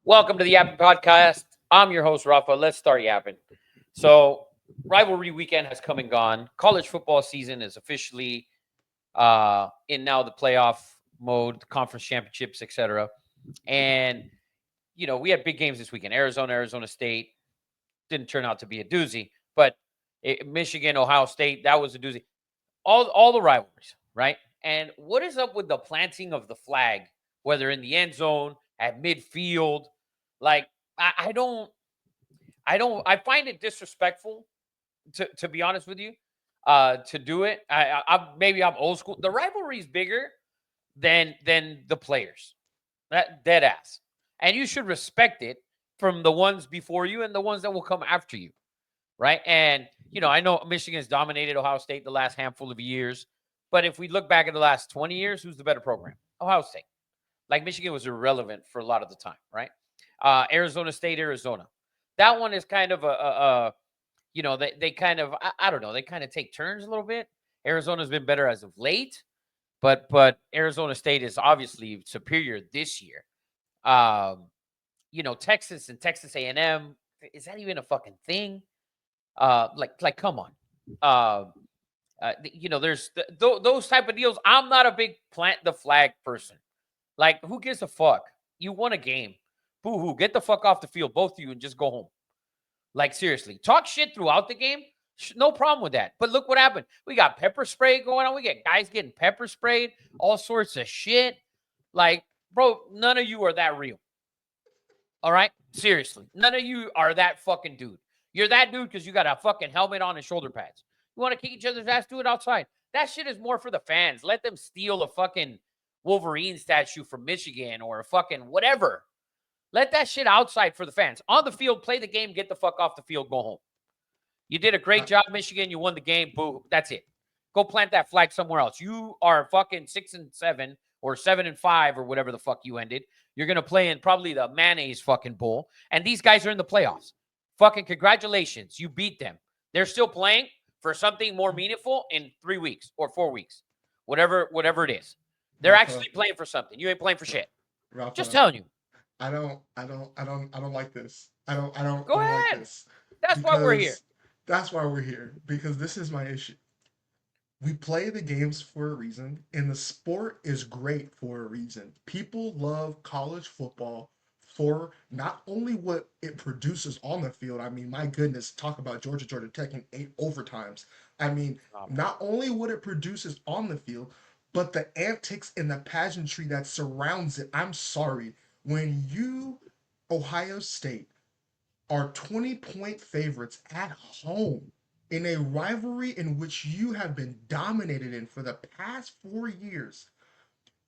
Welcome to the Yappin podcast. I'm your host, Rafa. Let's start yapping. So, rivalry weekend has come and gone. College football season is officially in now the playoff mode, the conference championships, etc. And, we had big games this weekend. Arizona State didn't turn out to be a doozy, but Michigan, Ohio State, that was a doozy. All the rivalries, right? And what is up with the planting of the flag, whether in the end zone, at midfield? Like, I find it disrespectful to be honest with you, to do it. Maybe I'm old school. The rivalry is bigger than the players. That dead ass. And you should respect it from the ones before you and the ones that will come after you. Right. And, I know Michigan's dominated Ohio State the last handful of years. But if we look back at the last 20 years, who's the better program? Ohio State. Like Michigan was irrelevant for a lot of the time. Right. Arizona State, Arizona. That one is kind of they kind of, I don't know, they kind of take turns a little bit. Arizona's been better as of late, but Arizona State is obviously superior this year. Texas and Texas A&M, is that even a fucking thing? Like, come on. There's those type of deals. I'm not a big plant the flag person. Like, who gives a fuck? You won a game. Boo-hoo. Get the fuck off the field, both of you, and just go home. Like, seriously. Talk shit throughout the game. No problem with that. But look what happened. We got pepper spray going on. We got guys getting pepper sprayed. All sorts of shit. Like, bro, none of you are that real. All right? Seriously. None of you are that fucking dude. You're that dude because you got a fucking helmet on and shoulder pads. You want to kick each other's ass? Do it outside. That shit is more for the fans. Let them steal a fucking Wolverine statue from Michigan or a fucking whatever. Let that shit outside for the fans. On the field, play the game, get the fuck off the field, go home. You did a great job, Michigan. You won the game. Boo. That's it. Go plant that flag somewhere else. You are fucking 6-7 or 7-5 or whatever the fuck you ended. You're going to play in probably the mayonnaise fucking bowl. And these guys are in the playoffs. Fucking congratulations. You beat them. They're still playing for something more meaningful in 3 weeks or 4 weeks. Whatever it is. They're Rafa, actually playing for something. You ain't playing for shit. Rafa, Just telling you. I don't like this. I don't Go like ahead. this. That's why we're here. That's why we're here. Because this is my issue. We play the games for a reason, and the sport is great for a reason. People love college football for not only what it produces on the field. I mean, my goodness, talk about Georgia Tech in 8 overtimes. I mean, not only what it produces on the field, but the antics and the pageantry that surrounds it. I'm sorry. When you, Ohio State, are 20-point favorites at home in a rivalry in which you have been dominated in for the past 4 years,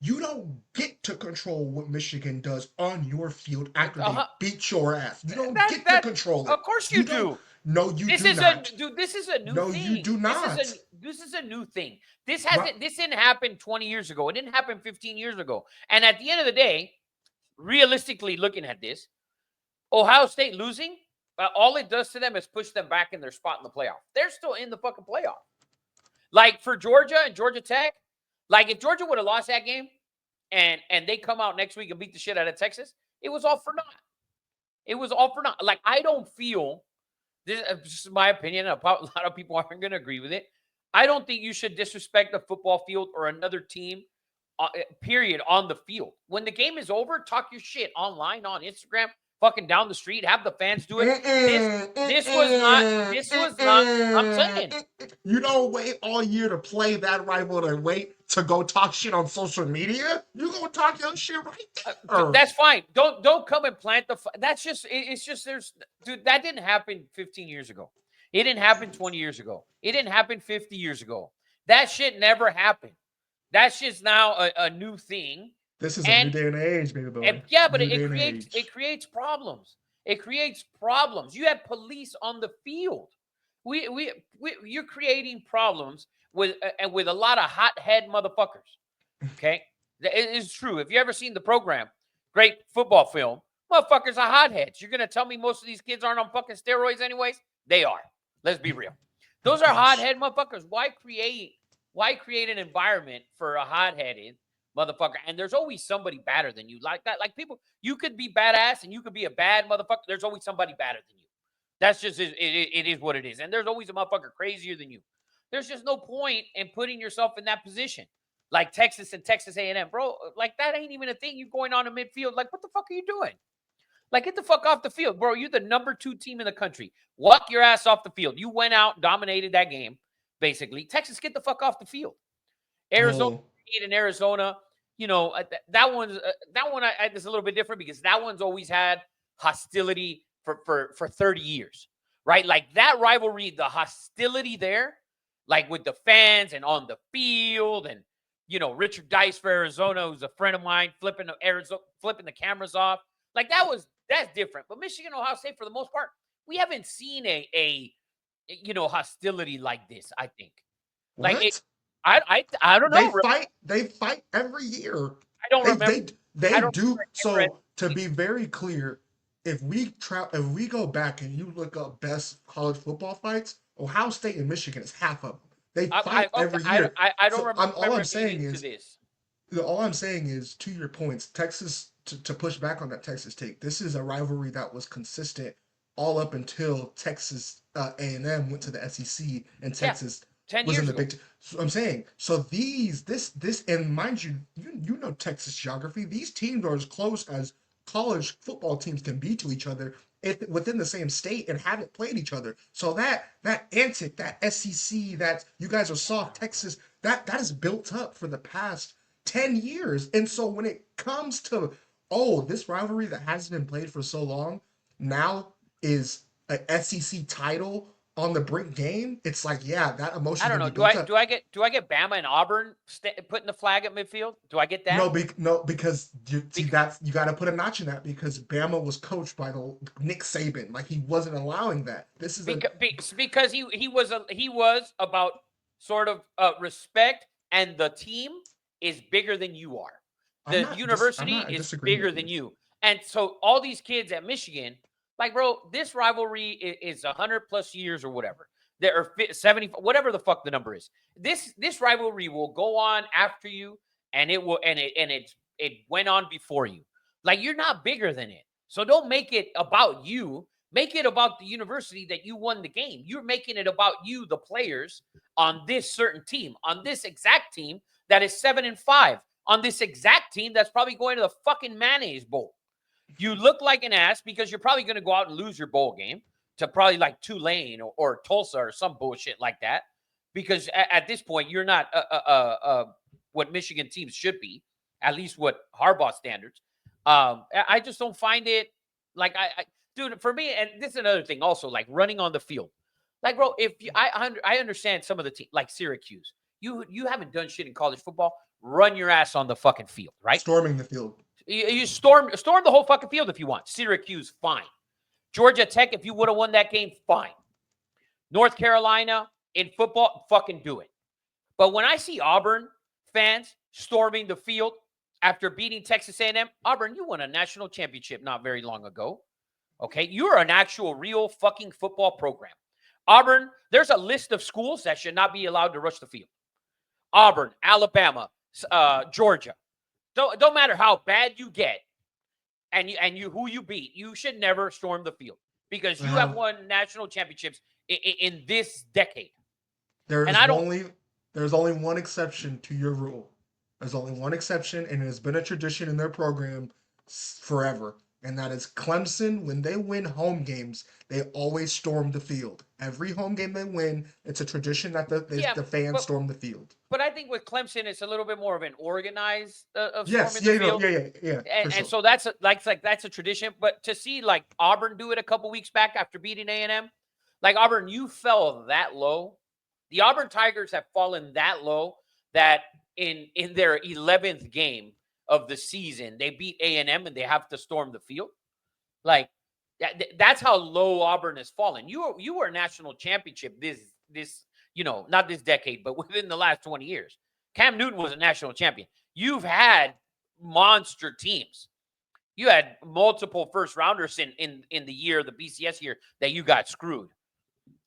you don't get to control what Michigan does on your field after they beat your ass. You don't get to control it. Of course you do. No, you do not. This is a new thing. No, you do not. This is a new thing. This didn't happen 20 years ago. It didn't happen 15 years ago. And at the end of the day, realistically looking at this, Ohio State losing, all it does to them is push them back in their spot in the playoff. They're still in the fucking playoff. Like, for Georgia and Georgia Tech, like, if Georgia would have lost that game and they come out next week and beat the shit out of Texas, it was all for naught. It was all for naught. Like, I don't feel, this is my opinion, a lot of people aren't going to agree with it. I don't think you should disrespect the football field or another team, period, on the field. When the game is over, talk your shit online, on Instagram, fucking down the street, have the fans do it. This was not, I'm saying. You don't wait all year to play that rival and wait to go talk shit on social media. You gonna talk your shit right there. That's fine. Don't come and plant that's just, it's just, dude, that didn't happen 15 years ago. It didn't happen 20 years ago. It didn't happen 50 years ago. That shit never happened. That's just now a new thing. This is a new day and age, baby boy. Yeah, but it creates problems. It creates problems. You have police on the field. You're creating problems with a lot of hothead motherfuckers. Okay, it is true. If you ever seen the program, great football film, motherfuckers are hotheads. You're gonna tell me most of these kids aren't on fucking steroids, anyways? They are. Let's be real. Those are hothead motherfuckers. Why create an environment for a hotheaded motherfucker. And there's always somebody badder than you. Like that. Like people, you could be badass and you could be a bad motherfucker. There's always somebody badder than you. That's just it is what it is. And there's always a motherfucker crazier than you. There's just no point in putting yourself in that position. Like Texas and Texas A&M, bro. Like that ain't even a thing. You're going on in midfield. Like what the fuck are you doing? Like get the fuck off the field, bro. You're the number 2 team in the country. Walk your ass off the field. You went out, dominated that game, basically. Texas, get the fuck off the field. Arizona in Arizona, that one is a little bit different because that one's always had hostility for 30 years, right? Like that rivalry, the hostility there, like with the fans and on the field, and Richard Dice for Arizona, who's a friend of mine, flipping the cameras off, like that's different. But Michigan, Ohio State, for the most part, we haven't seen a hostility like this. I think, What? I don't know. They fight every year. I don't remember. They do. So to be very clear, if we go back and you look up best college football fights, Ohio State and Michigan is half of them. They fight every year. I don't remember. All I'm saying is, to your points, Texas, to push back on that Texas take, this is a rivalry that was consistent all up until Texas A&M went to the SEC and Texas 10 was in years the ago. Big. So I'm saying, so this, and mind you, you know Texas geography. These teams are as close as college football teams can be to each other within the same state and haven't played each other. So that antic, that SEC, that you guys are soft, Texas, that is built up for the past 10 years. And so when it comes to, this rivalry that hasn't been played for so long now is a SEC title on the brink game, it's like, yeah, that emotion. I don't know. Do I get Bama and Auburn putting the flag at midfield? Do I get that? No, because you got to put a notch in that because Bama was coached by Nick Saban. Like he wasn't allowing that. This is because he was about sort of respect, and the team is bigger than you are. The university is bigger than you, and so all these kids at Michigan. Like, bro, this rivalry is 100+ years or whatever. There are 70, whatever the fuck the number is. This rivalry will go on after you, and it went on before you. Like, you're not bigger than it. So don't make it about you. Make it about the university that you won the game. You're making it about you, the players, on this certain team, on this exact team that is 7-5, on this exact team that's probably going to the fucking mayonnaise bowl. You look like an ass because you're probably going to go out and lose your bowl game to probably like Tulane or Tulsa or some bullshit like that. Because at this point, you're not what Michigan teams should be, at least what Harbaugh standards. I just don't find it like dude, for me, and this is another thing also, like running on the field. Like, bro, I understand some of the teams, like Syracuse. You haven't done shit in college football. Run your ass on the fucking field, right? Storming the field. You storm the whole fucking field if you want. Syracuse, fine. Georgia Tech, if you would have won that game, fine. North Carolina in football, fucking do it. But when I see Auburn fans storming the field after beating Texas A&M, Auburn, you won a national championship not very long ago. Okay, you're an actual real fucking football program. Auburn, there's a list of schools that should not be allowed to rush the field. Auburn, Alabama, Georgia. Don't matter how bad you get and you who you beat, you should never storm the field because you have won national championships in this decade. There's only one exception to your rule. There's only one exception, and it has been a tradition in their program forever. And that is Clemson. When they win home games, they always storm the field. Every home game they win, it's a tradition that the fans storm the field. But I think with Clemson, it's a little bit more of an organized of storming the field. And so that's a tradition. But to see like Auburn do it a couple weeks back after beating A&M, like Auburn, you fell that low. The Auburn Tigers have fallen that low that in their 11th game of the season, they beat A&M and they have to storm the field. Like that's how low Auburn has fallen. You were a national championship this not this decade, but within the last 20 years. Cam Newton was a national champion. You've had monster teams. You had multiple first rounders in the year, the BCS year, that you got screwed.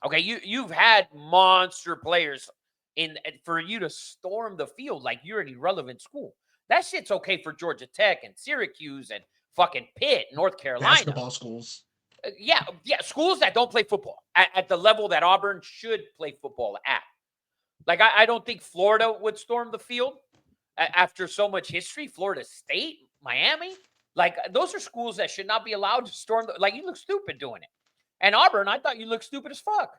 Okay, you've had monster players for you to storm the field like you're an irrelevant school. That shit's okay for Georgia Tech and Syracuse and fucking Pitt, North Carolina. Basketball schools. Yeah, schools that don't play football at the level that Auburn should play football at. Like, I don't think Florida would storm the field after so much history. Florida State, Miami, like, those are schools that should not be allowed to storm. Like, you look stupid doing it. And Auburn, I thought you looked stupid as fuck.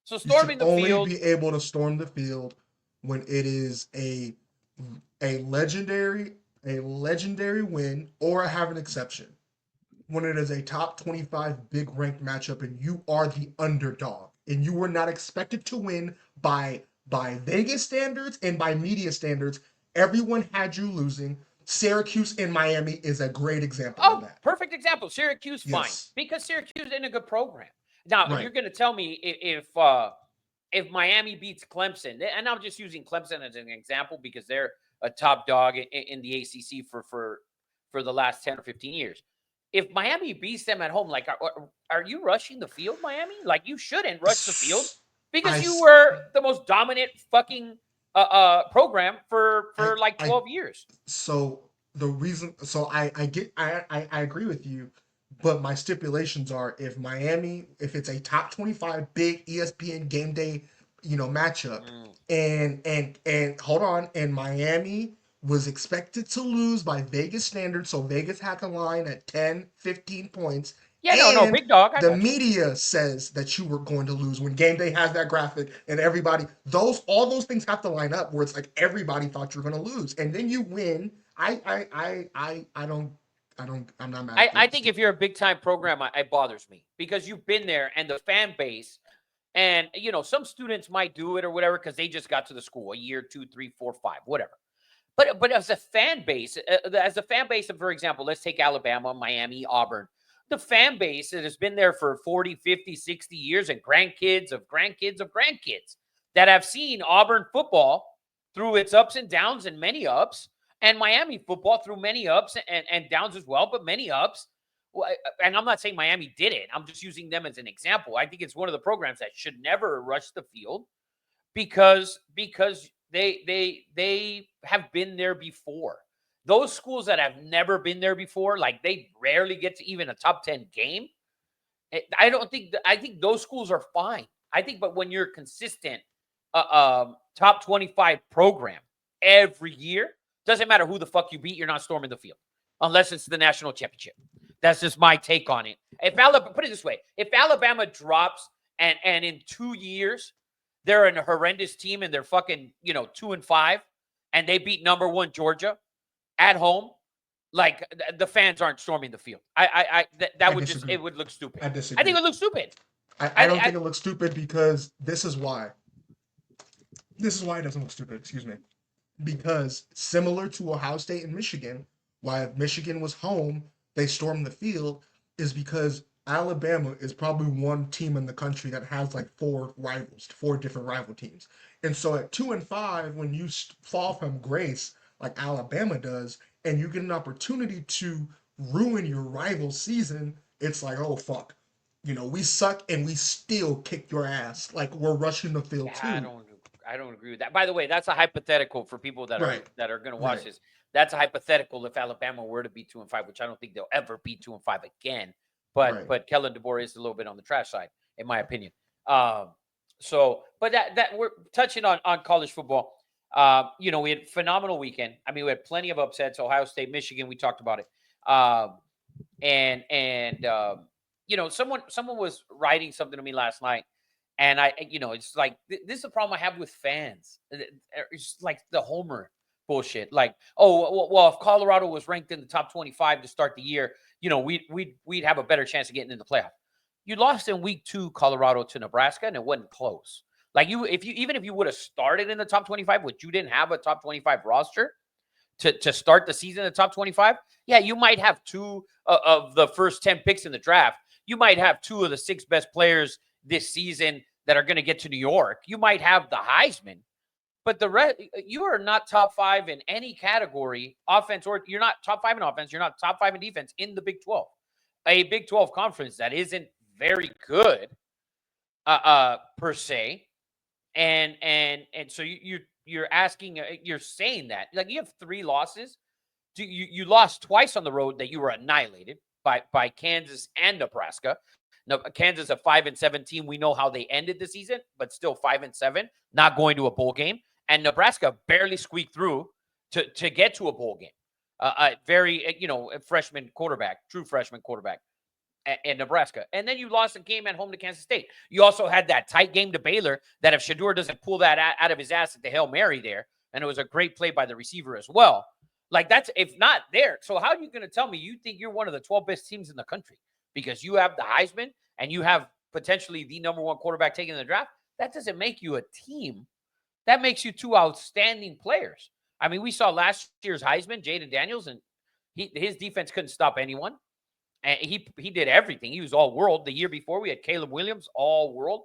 So storming the field. You should only be able to storm the field when it is a legendary win, or I have an exception. When it is a top 25 big ranked matchup and you are the underdog and you were not expected to win by Vegas standards and by media standards, everyone had you losing. Syracuse and Miami is a great example of that. Perfect example. Syracuse, fine. Because Syracuse isn't a good program. Now, you're going to tell me if Miami beats Clemson, and I'm just using Clemson as an example because they're a top dog in the ACC for the last 10 or 15 years. If Miami beats them at home, like, are you rushing the field, Miami? Like, you shouldn't rush the field because you were the most dominant fucking program for 12 years. So the reason, I agree with you, but my stipulations are if it's a top 25 big ESPN game day, matchup, and hold on, and Miami was expected to lose by Vegas standards, so Vegas had the line at 10, 15 points. Yeah, no, big dog. The media says that you were going to lose when game day has that graphic, and everybody, all those things have to line up where it's like everybody thought you were going to lose, and then you win. I'm not mad. I think if you're a big time program, it bothers me because you've been there and the fan base, and some students might do it or whatever because they just got to the school a year, 2, 3, 4, 5, whatever. But as a fan base of, for example, let's take Alabama, Miami, Auburn, the fan base that has been there for 40, 50, 60 years and grandkids of grandkids of grandkids that have seen Auburn football through its ups and downs and many ups, and Miami football through many ups and downs as well, but many ups. And I'm not saying Miami did it. I'm just using them as an example. I think it's one of the programs that should never rush the field because they have been there before. Those schools that have never been there before, like, they rarely get to even a top 10 game. I think those schools are fine. But when you're consistent, top 25 program every year, doesn't matter who the fuck you beat, you're not storming the field unless it's the national championship. That's just my take on it. Put it this way, if Alabama drops and in 2 years they're a horrendous team and they're fucking 2-5 and they beat number 1 Georgia at home, like, the fans aren't storming the field. It would look stupid. I disagree. I think it looks stupid. I don't think it looks stupid because this is why. This is why it doesn't look stupid. Excuse me. Because similar to Ohio State and Michigan, why if Michigan was home, they stormed the field, is because Alabama is probably one team in the country that has like 4 different rival teams. And so at 2-5, when you fall from grace like Alabama does, and you get an opportunity to ruin your rival season, it's like, oh fuck, we suck and we still kick your ass. Like, we're rushing the field too. I don't agree with that. By the way, that's a hypothetical for people that are going to watch this. That's a hypothetical if Alabama were to be 2-5, which I don't think they'll ever be 2-5 again. But Kellen DeBoer is a little bit on the trash side, in my opinion. But that we're touching on college football. We had a phenomenal weekend. I mean, we had plenty of upsets. Ohio State, Michigan, we talked about it. Someone was writing something to me last night. And it's like, this is the problem I have with fans. It's like the homer bullshit. Like, if Colorado was ranked in the top 25 to start the year, we'd have a better chance of getting in the playoff. You lost in week 2, Colorado to Nebraska, and it wasn't close. Like, even if you would have started in the top 25, which you didn't have a top 25 roster to start the season in the top 25, yeah, you might have 2 of the first 10 picks in the draft. You might have 2 of the 6 best players this season that are going to get to New York. You might have the Heisman, but the rest, you are not top 5 in any category, offense, or you're not top 5 in offense. You're not top 5 in defense in the Big 12, a Big 12 conference that isn't very good, per se. And so you're asking, you're saying that like you have 3 losses. You lost twice on the road that you were annihilated by Kansas and Nebraska. Now, Kansas a 5-7 team. We know how they ended the season, but still 5-7, not going to a bowl game. And Nebraska barely squeaked through to get to a bowl game. A very a freshman quarterback, true freshman quarterback in Nebraska. And then you lost a game at home to Kansas State. You also had that tight game to Baylor that if Shedeur doesn't pull that out of his ass at the Hail Mary there, and it was a great play by the receiver as well. Like that's if not there. So how are you going to tell me you think you're one of the 12 best teams in the country because you have the Heisman and you have potentially the number 1 quarterback taken in the draft? That doesn't make you a team. That makes you 2 outstanding players. I mean, we saw last year's Heisman, Jaden Daniels, and his defense couldn't stop anyone. And he did everything. He was all world. The year before, we had Caleb Williams, all world.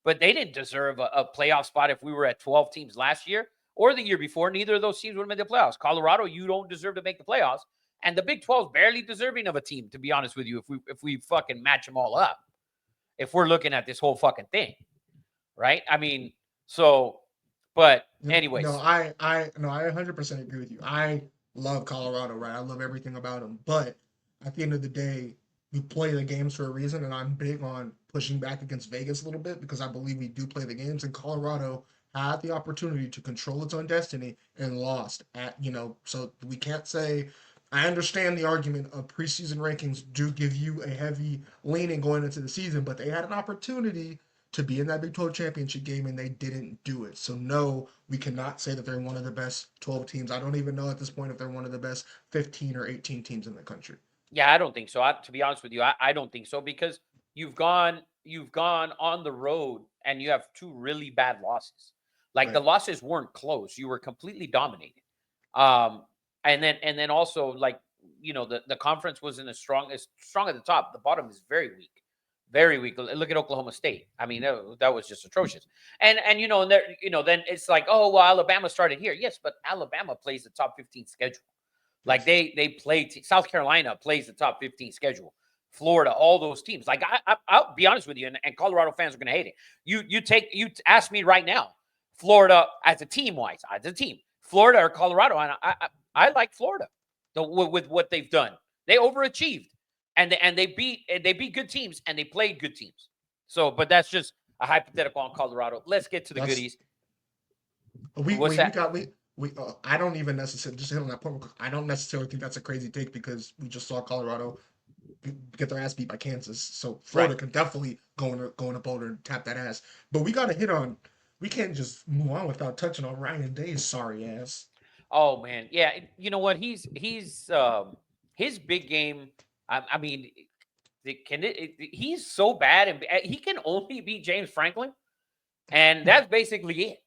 But they didn't deserve a playoff spot if we were at 12 teams last year or the year before. Neither of those teams would have made the playoffs. Colorado, you don't deserve to make the playoffs. And the Big 12 is barely deserving of a team, to be honest with you, if we fucking match them all up. If we're looking at this whole fucking thing. Right? I mean, so, but anyways. No, I 100% agree with you. I love Colorado, right? I love everything about them. But at the end of the day, we play the games for a reason, and I'm big on pushing back against Vegas a little bit because I believe we do play the games, and Colorado had the opportunity to control its own destiny and lost at, so we can't say. I understand the argument of preseason rankings do give you a heavy leaning going into the season, but they had an opportunity to be in that Big 12 championship game and they didn't do it. So no, we cannot say that they're one of the best 12 teams. I don't even know at this point if they're one of the best 15 or 18 teams in the country. Yeah, I don't think so. To be honest with you, I don't think so because you've gone on the road and you have 2 really bad losses. Like the losses weren't close. You were completely dominated. And then also like, the conference wasn't as strong at the top. The bottom is very weak. Very weak. Look at Oklahoma State. I mean, that was just atrocious. And then it's like, oh, well, Alabama started here. Yes, but Alabama plays the top 15 schedule. Like they play South Carolina plays the top 15 schedule. Florida, all those teams. Like I'll be honest with you, and Colorado fans are going to hate it. You ask me right now, Florida as a team, Florida or Colorado, and I like Florida with what they've done. They overachieved, and they beat good teams, and they played good teams. So, but that's just a hypothetical on Colorado. Let's get to the goodies. I don't even necessarily just hit on that point because I don't necessarily think that's a crazy take because we just saw Colorado get their ass beat by Kansas. So Florida can definitely go in a Boulder and tap that ass. But we got to hit on. We can't just move on without touching on Ryan Day's sorry ass. Oh man, yeah. You know what? He's his big game. I mean, he's so bad, and he can only beat James Franklin, and that's basically it.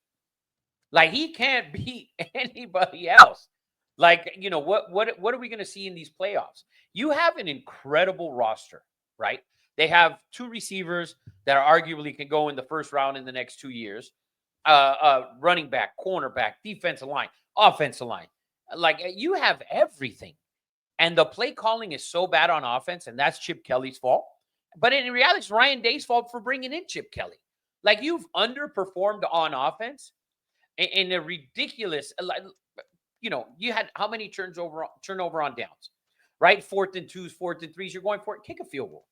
Like he can't beat anybody else. Like what are we going to see in these playoffs? You have an incredible roster, right? They have 2 receivers that arguably can go in the first round in the next 2 years. Running back, cornerback, defensive line, offensive line. Like you have everything. And the play calling is so bad on offense, and that's Chip Kelly's fault. But in reality, it's Ryan Day's fault for bringing in Chip Kelly. Like you've underperformed on offense in a ridiculous, you had how many turnover on downs, right? 4th and 2s, 4th and 3s. You're going for it. Kick a field goal.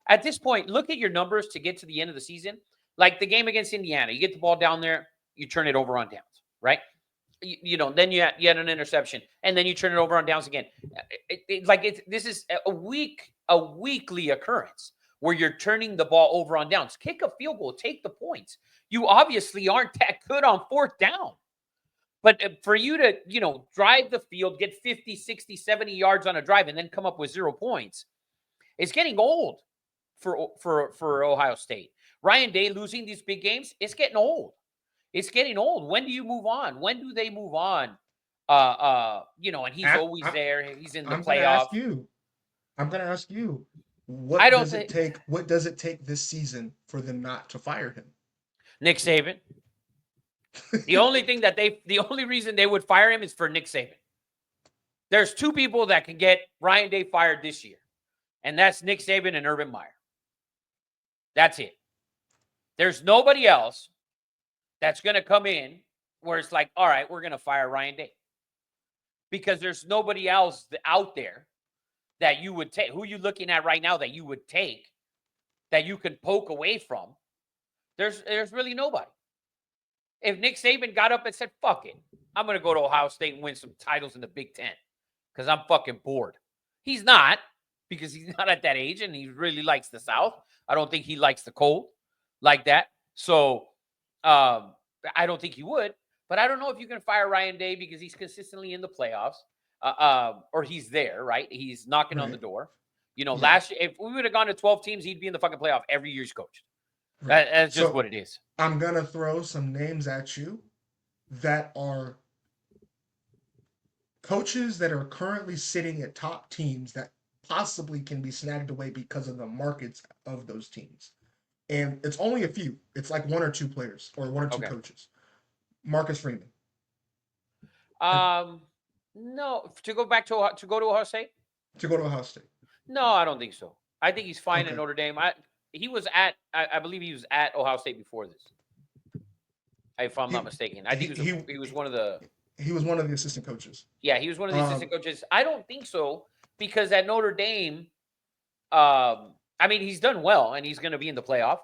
At this point, look at your numbers to get to the end of the season. Like the game against Indiana, you get the ball down there, you turn it over on downs, right? Then you had an interception, and then you turn it over on downs again. This is a weekly occurrence where you're turning the ball over on downs. Kick a field goal, take the points. You obviously aren't that good on 4th down. But for you to, drive the field, get 50, 60, 70 yards on a drive, and then come up with 0 points, it's getting old for Ohio State. Ryan Day losing these big games, it's getting old. It's getting old. When do you move on? When do they move on? And he's always there. He's in the playoffs. I'm going to ask you, what does it take this season for them not to fire him? Nick Saban. The only reason they would fire him is for Nick Saban. There's 2 people that can get Ryan Day fired this year, and that's Nick Saban and Urban Meyer. That's it. There's nobody else that's going to come in where it's like, all right, we're going to fire Ryan Day. Because there's nobody else out there that you would take. Who are you looking at right now that you would take, that you can poke away from? There's really nobody. If Nick Saban got up and said, fuck it, I'm going to go to Ohio State and win some titles in the Big Ten because I'm fucking bored. He's not, because he's not at that age and he really likes the South. I don't think he likes the cold like that. So I don't think he would. But I don't know if you can fire Ryan Day because he's consistently in the playoffs, or he's there, right? He's knocking on the door. Last year, if we would have gone to 12 teams, he'd be in the fucking playoff every year he's coached. Right. That's just what it is. I'm going to throw some names at you that are coaches that are currently sitting at top teams that possibly can be snagged away because of the markets of those teams. And it's only a few. It's like one or two players or one or two coaches. Marcus Freeman. No, to go to Ohio State? To go to Ohio State. No, I don't think so. I think he's fine at Notre Dame. I believe he was at Ohio State before this. If I'm not mistaken. I think he was one of the... He was one of the assistant coaches. Yeah, he was one of the assistant coaches. I don't think so, because at Notre Dame, he's done well, and he's going to be in the playoff.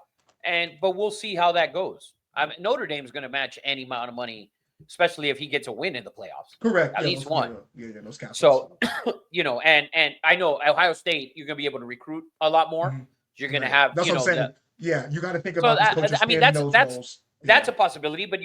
But we'll see how that goes. Notre Dame's going to match any amount of money, especially if he gets a win in the playoffs. Correct. At least one. Those counts. So, and I know Ohio State, you're going to be able to recruit a lot more. Mm-hmm. You're going to have, that's what I'm saying. You got to think about these coaches. That's a possibility, but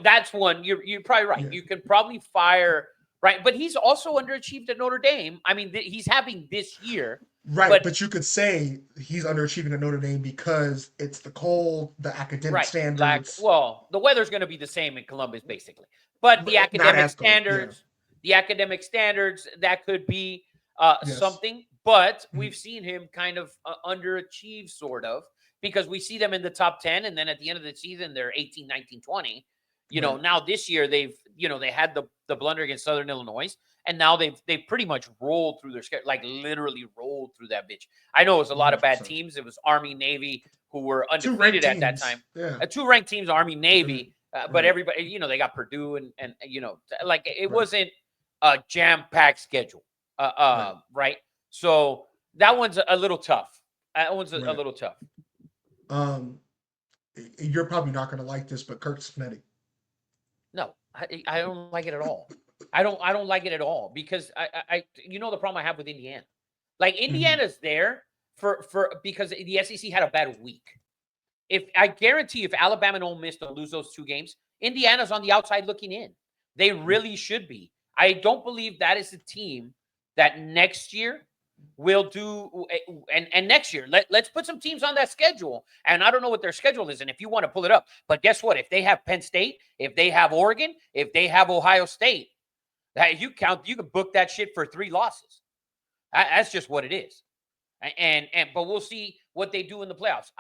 that's one. You're probably right. Yeah. You can probably fire, right? But he's also underachieved at Notre Dame. He's having this year. Right, but you could say he's underachieving at Notre Dame because it's the cold, the academic standards. The weather's going to be the same in Columbus, basically. But the academic standards, that could be something. But we've seen him kind of underachieve, sort of, because we see them in the top 10, and then at the end of the season, they're 18, 19, 20. Now this year they had the blunder against Southern Illinois, and now they've pretty much rolled through their schedule, like literally rolled through that bitch. I know it was a lot of bad teams. It was Army, Navy, who were undefeated at that time. Yeah. Two ranked teams, Army, Navy, but everybody, they got Purdue and it wasn't a jam-packed schedule, right? So that one's a little tough. A little tough. You're probably not going to like this, but Kirk Snedding. No, I don't like it at all. I don't like it at all, because I the problem I have with Indiana. Like, Indiana's there for because the SEC had a bad week. I guarantee if Alabama and Ole Miss don't lose those two games, Indiana's on the outside looking in. They really should be. I don't believe that is a team that next year will do, and next year let's put some teams on that schedule. And I don't know what their schedule is, and if you want to pull it up, but guess what? If they have Penn State, if they have Oregon, if they have Ohio State, that you can book that shit for 3 losses. That's just what it is. But we'll see what they do in the playoffs.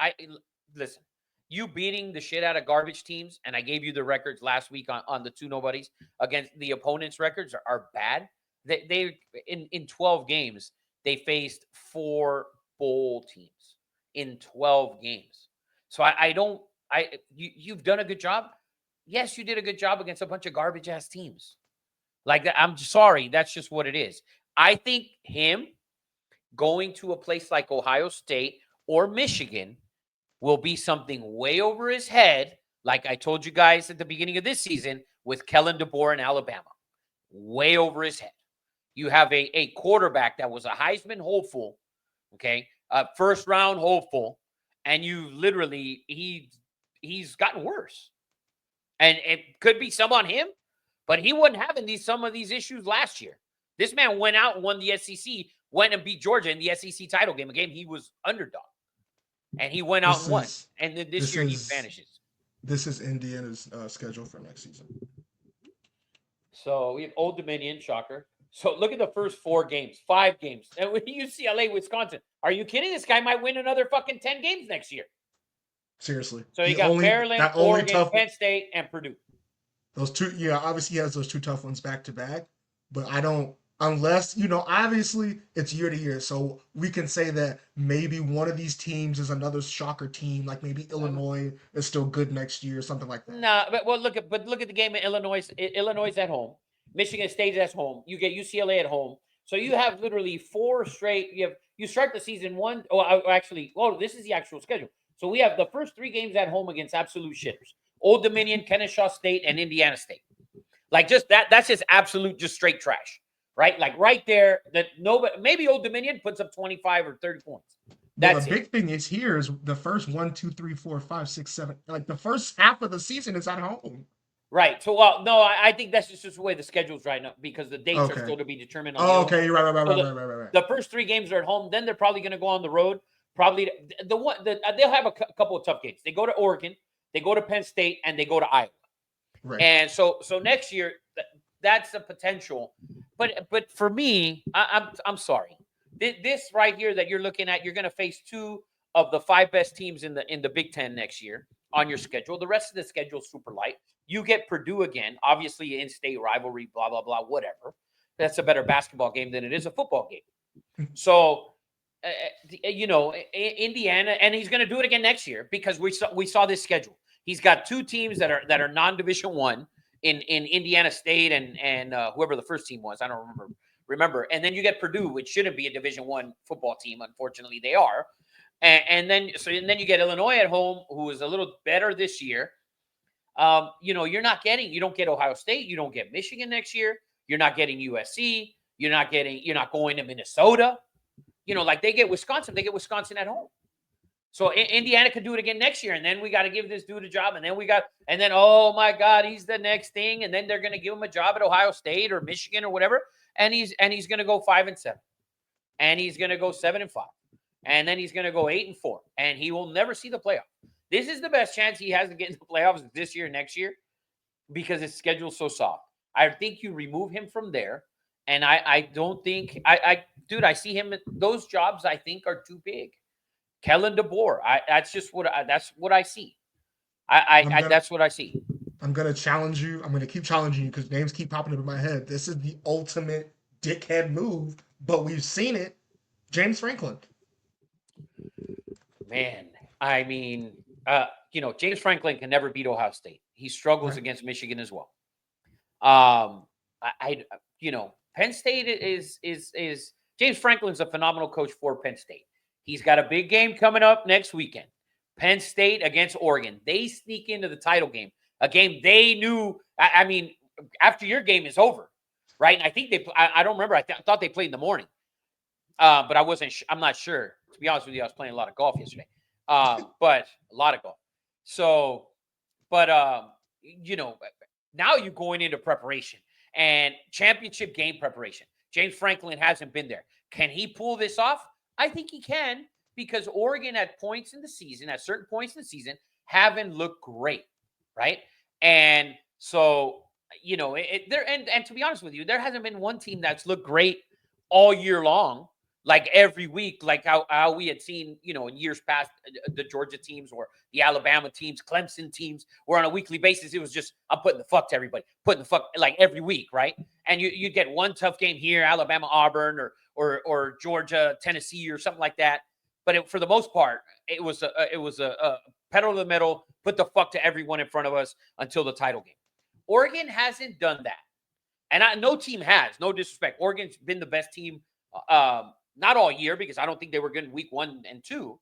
Listen, you beating the shit out of garbage teams, and I gave you the records last week on the 2 nobodies against the opponents' records are bad. They in 12 games. They faced 4 bowl teams in 12 games. So you've done a good job. Yes, you did a good job against a bunch of garbage ass teams. Like that. I'm sorry. That's just what it is. I think him going to a place like Ohio State or Michigan will be something way over his head. Like I told you guys at the beginning of this season with Kellen DeBoer in Alabama, way over his head. You have a quarterback that was a Heisman hopeful, okay, a first-round hopeful, and you literally, he's gotten worse. And it could be some on him, but he wasn't having some of these issues last year. This man went out and won the SEC, went and beat Georgia in the SEC title game, a game he was underdog. And he went out and won. And then this year he vanishes. This is Indiana's schedule for next season. So we have Old Dominion, shocker. So look at the first 4 games, 5 games. And with UCLA, Wisconsin. Are you kidding? This guy might win another fucking 10 games next year. Seriously. So you got Maryland, Oregon, Penn State, and Purdue. Those 2, obviously he has those 2 tough ones back to back. But I don't Unless, obviously it's year to year. So we can say that maybe one of these teams is another shocker team, like maybe Illinois is still good next year or something like that. No, but look at the game in Illinois. Illinois at home. Michigan State is at home. You get UCLA at home. So you have literally 4 straight. You start the season one. This is the actual schedule. So we have the first 3 games at home against absolute shitters: Old Dominion, Kennesaw State, and Indiana State. Like just that. That's just absolute, just straight trash. Right? Like right there. That nobody. Maybe Old Dominion puts up 25 or 30 points. Well, That's the it. big thing is here is the first 1, 2, 3, 4, 5, 6, 7. Like the first half of the season is at home. Right. So, no, I think that's just the way the schedule's right now because the dates are Okay. still to be determined on the Oh, other one. okay. You're right, right, right, So right, right, right, right. the first 3 games are at home. Then they're probably going to go on the road. Probably they'll have a couple of tough games. They go to Oregon, they go to Penn State, and they go to Iowa. Right. And so next year, that's the potential. But for me, I'm sorry. This right here that you're looking at, you're going to face 2 of the 5 best teams in the Big Ten next year on your schedule. The rest of the schedule is super light. You get Purdue again, obviously in-state rivalry, blah, blah, blah, whatever. That's a better basketball game than it is a football game. So, Indiana, and he's going to do it again next year because we saw this schedule. He's got 2 teams that are non-Division One in Indiana State and whoever the first team was. I don't remember. And then you get Purdue, which shouldn't be a Division One football team. Unfortunately, they are. And then you get Illinois at home, who is a little better this year. You don't get Ohio State, you don't get Michigan next year, you're not getting USC, you're not going to Minnesota. Like they get Wisconsin at home. So Indiana could do it again next year, and then we got to give this dude a job, and then oh my God, he's the next thing, and then they're going to give him a job at Ohio State or Michigan or whatever, and he's going to go 5-7, and he's going to go 7-5. And then he's going to go 8-4, and he will never see the playoff. This is the best chance he has to get in the playoffs this year, next year, because his schedule's so soft. I think you remove him from there, and I don't think I see him. Those jobs I think are too big. Kellen DeBoer. That's what I see. That's what I see. I'm gonna challenge you. I'm gonna keep challenging you because names keep popping up in my head. This is the ultimate dickhead move, but we've seen it. James Franklin. Man, I mean, James Franklin can never beat Ohio State. He struggles against Michigan as well. Penn State is James Franklin's a phenomenal coach for Penn State. He's got a big game coming up next weekend. Penn State against Oregon. They sneak into the title game, a game they knew. I mean, after your game is over, right? And I think I don't remember. I thought they played in the morning, but I'm not sure. To be honest with you, I was playing a lot of golf yesterday, but a lot of golf. So, but now you're going into preparation and championship game preparation. James Franklin hasn't been there. Can he pull this off? I think he can because Oregon at certain points in the season, haven't looked great, right? And so, and to be honest with you, there hasn't been one team that's looked great all year long, like every week, like how we had seen, in years past, the Georgia teams or the Alabama teams, Clemson teams, where on a weekly basis, it was just, I'm putting the fuck to everybody, like every week, right? And you get one tough game here, Alabama, Auburn, or Georgia, Tennessee, or something like that. But for the most part, it was a pedal to the metal, put the fuck to everyone in front of us until the title game. Oregon hasn't done that. And no team has, no disrespect. Oregon's been the best team, not all year, because I don't think they were good in week 1 and 2.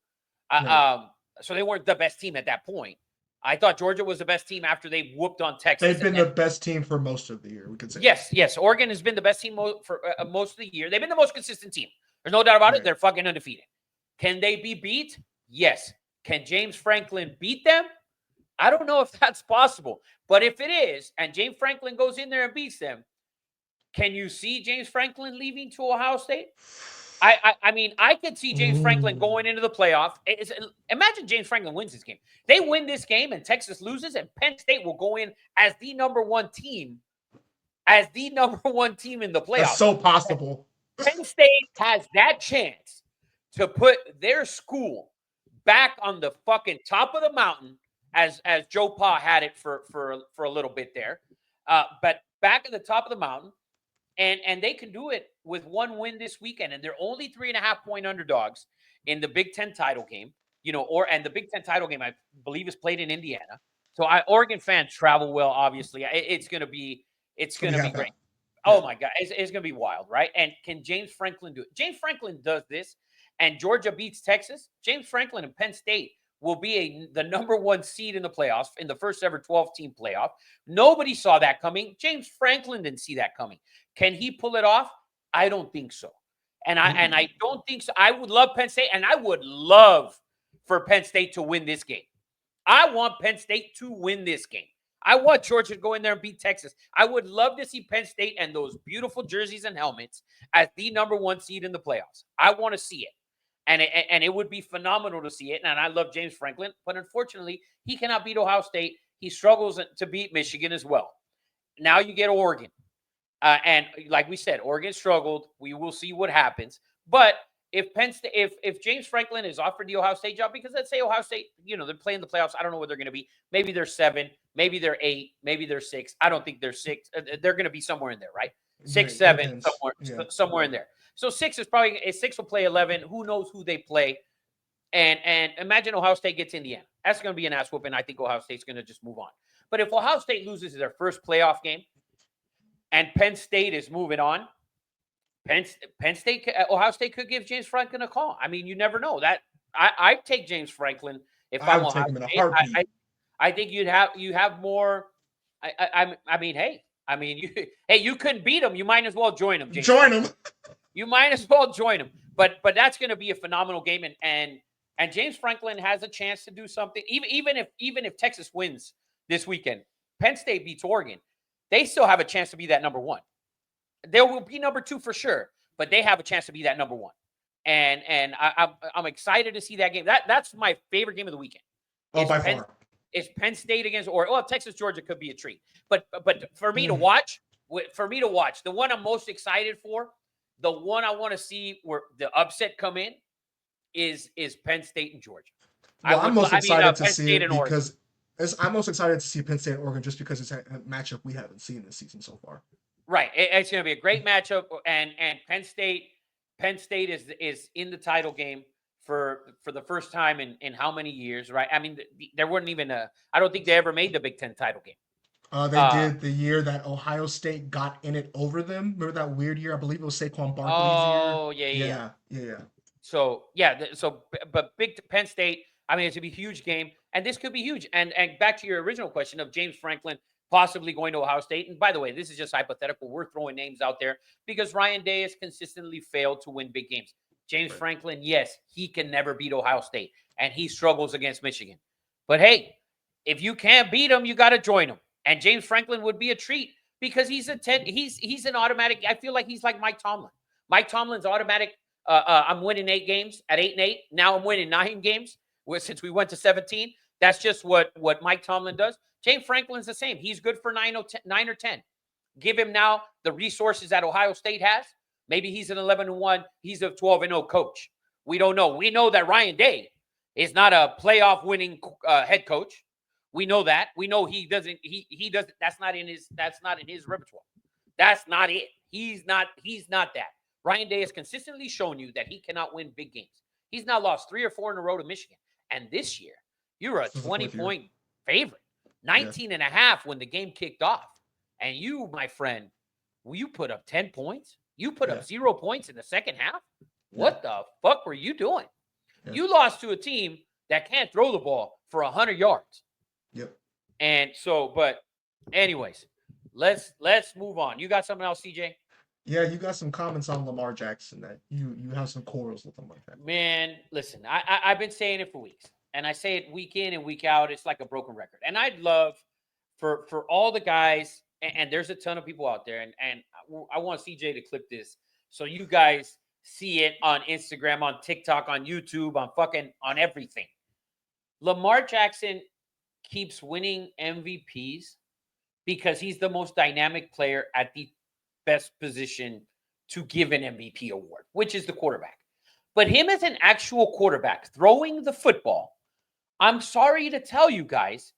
So they weren't the best team at that point. I thought Georgia was the best team after they whooped on Texas. They've been the best team for most of the year, we could say. Yes. Oregon has been the best team for most of the year. They've been the most consistent team. There's no doubt about it. They're fucking undefeated. Can they be beat? Yes. Can James Franklin beat them? I don't know if that's possible. But if it is, and James Franklin goes in there and beats them, can you see James Franklin leaving to Ohio State? I mean, I could see James Franklin going into the playoff. Imagine James Franklin wins this game. They win this game and Texas loses, and Penn State will go in as the number one team in the playoffs. That's so possible. Penn State has that chance to put their school back on the fucking top of the mountain, as Joe Pa had it for a little bit there. But back at the top of the mountain, And they can do it with one win this weekend, and they're only 3.5-point underdogs in the Big Ten title game. And the Big Ten title game, I believe, is played in Indiana. So Oregon fans travel well. Obviously, it's gonna be half great. out. Oh Yeah. my God, it's gonna be wild, right? And can James Franklin do it? James Franklin does this, and Georgia beats Texas. James Franklin and Penn State will be the number 1 seed in the playoffs in the first ever 12-team playoff. Nobody saw that coming. James Franklin didn't see that coming. Can he pull it off? I don't think so. And I don't think so. I would love Penn State, and I would love for Penn State to win this game. I want Penn State to win this game. I want Georgia to go in there and beat Texas. I would love to see Penn State and those beautiful jerseys and helmets as the number 1 seed in the playoffs. I want to see it. And it would be phenomenal to see it. And I love James Franklin, but unfortunately, he cannot beat Ohio State. He struggles to beat Michigan as well. Now you get Oregon. And like we said, Oregon struggled. We will see what happens. But if Penn State, if James Franklin is offered the Ohio State job, because let's say Ohio State, they're playing the playoffs. I don't know what they're going to be. Maybe they're 7, maybe they're 8, maybe they're 6. I don't think they're 6. They're going to be somewhere in there, right? 6, 7, somewhere in there. So 6 will play 11. Who knows who they play? And imagine Ohio State gets Indiana. That's going to be an ass whooping. I think Ohio State's going to just move on. But if Ohio State loses their first playoff game and Penn State is moving on, Ohio State could give James Franklin a call. I mean, you never know. That I'd take James Franklin if I'm Ohio State. I think you have more. You couldn't beat him. You might as well join him. Join him. You might as well join him. But that's going to be a phenomenal game, and James Franklin has a chance to do something. Even if Texas wins this weekend, Penn State beats Oregon, they still have a chance to be that number 1. They will be number 2 for sure, but they have a chance to be that number 1. And I'm excited to see that game. That's my favorite game of the weekend. By far. It's Penn State against Oregon. Well, Texas Georgia could be a treat, but for me to watch, the one I'm most excited for, the one I want to see where the upset come in, is Penn State and Georgia. Well, I'm most excited to see it because I'm most excited to see Penn State and Oregon just because it's a matchup we haven't seen this season so far. Right, it's going to be a great matchup, and Penn State is in the title game for the first time in how many years, right? I mean, there wasn't even I don't think they ever made the Big Ten title game. They did the year that Ohio State got in it over them. Remember that weird year? I believe it was Saquon Barkley's year. Yeah. So but big Penn State. I mean, it's gonna be a huge game, and this could be huge. And back to your original question of James Franklin possibly going to Ohio State. And by the way, this is just hypothetical. We're throwing names out there because Ryan Day has consistently failed to win big games. James Franklin, yes, he can never beat Ohio State, and he struggles against Michigan. But hey, if you can't beat him, you got to join him. And James Franklin would be a treat because he's an automatic. I feel like he's like Mike Tomlin. Mike Tomlin's automatic. I'm winning 8 games at 8-8. Now I'm winning 9 games since we went to 17. That's just what Mike Tomlin does. James Franklin's the same. He's good for 9 or 10. Give him now the resources that Ohio State has. Maybe he's an 11-1. He's a 12-0 coach. We don't know. We know that Ryan Day is not a playoff winning head coach. We know that. We know he doesn't. He doesn't. That's not in his repertoire. That's not it. He's not that. Ryan Day has consistently shown you that he cannot win big games. He's now lost 3 or 4 in a row to Michigan. And this year, you're a 20-point favorite. 19.5 when the game kicked off. And you, my friend, you put up 10 points? You put up 0 points in the second half? What the fuck were you doing? Yeah. You lost to a team that can't throw the ball for 100 yards. Yep. And so, but anyways, let's move on. You got something else, CJ? Yeah, you got some comments on Lamar Jackson that you have some quarrels with him like that. Man, listen, I've been saying it for weeks. And I say it week in and week out. It's like a broken record. And I'd love for all the guys, and there's a ton of people out there, and I want CJ to clip this so you guys see it on Instagram, on TikTok, on YouTube, on everything. Lamar Jackson keeps winning MVPs because he's the most dynamic player at the best position to give an MVP award, which is the quarterback. But him as an actual quarterback throwing the football, I'm sorry to tell you guys,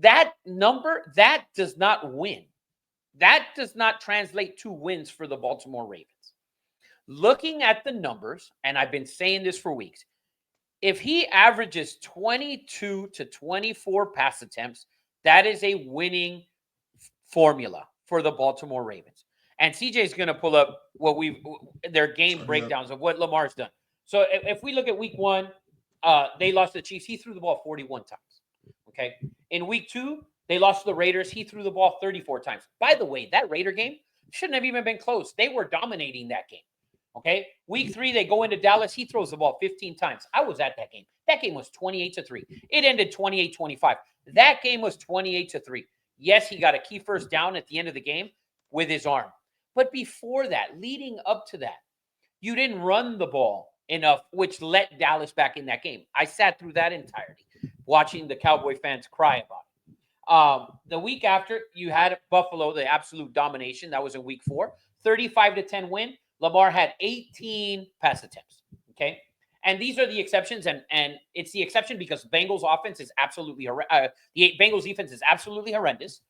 that number, that does not win. that does not translate to wins for the Baltimore Ravens. Looking at the numbers, and I've been saying this for weeks, if he averages 22 to 24 pass attempts, that is a winning formula for the Baltimore Ravens. And CJ is going to pull up their game breakdowns of what Lamar's done. So if we look at week 1, they lost the Chiefs. He threw the ball 41 times. Okay. In week 2, they lost to the Raiders. He threw the ball 34 times. By the way, that Raider game shouldn't have even been close. They were dominating that game. Okay. Week 3, they go into Dallas. He throws the ball 15 times. I was at that game. That game was 28-3. It ended 28-25. That game was 28-3. Yes, he got a key first down at the end of the game with his arm. But before that, leading up to that, you didn't run the ball enough, which let Dallas back in that game. I sat through that entirety, watching the Cowboy fans cry about it. The week after, you had Buffalo, the absolute domination. That was in week 4. 35-10 win. Lamar had 18 pass attempts. Okay. And these are the exceptions, and it's the exception because Bengals offense is absolutely the Bengals defense is absolutely horrendous,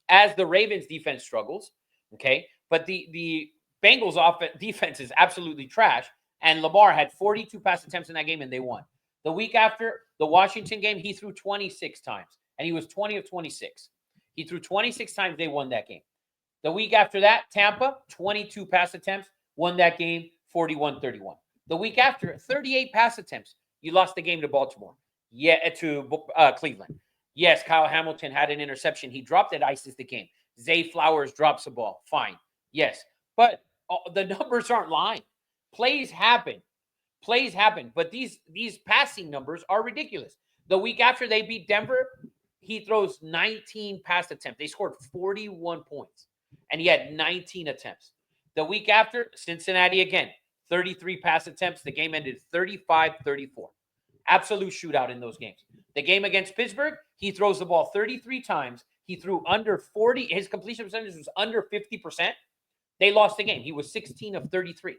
as the Ravens defense struggles. Okay, but the Bengals defense is absolutely trash, and Lamar had 42 pass attempts in that game, and they won. The week after the Washington game, he threw 26 times, and he was 20 of 26. He threw 26 times. They won that game. The week after that, Tampa, 22 pass attempts, won that game, 41-31. The week after, 38 pass attempts. You lost the game to Baltimore. To Cleveland. Yes, Kyle Hamilton had an interception. He dropped it, ices the game. Zay Flowers drops the ball. Fine. Yes. But the numbers aren't lying. Plays happen. But these passing numbers are ridiculous. The week after they beat Denver, he throws 19 pass attempts. They scored 41 points. And he had 19 attempts. The week after, Cincinnati again. 33 pass attempts. The game ended 35-34. Absolute shootout in those games. The game against Pittsburgh, he throws the ball 33 times. He threw under 40. His completion percentage was under 50%. They lost the game. He was 16 of 33.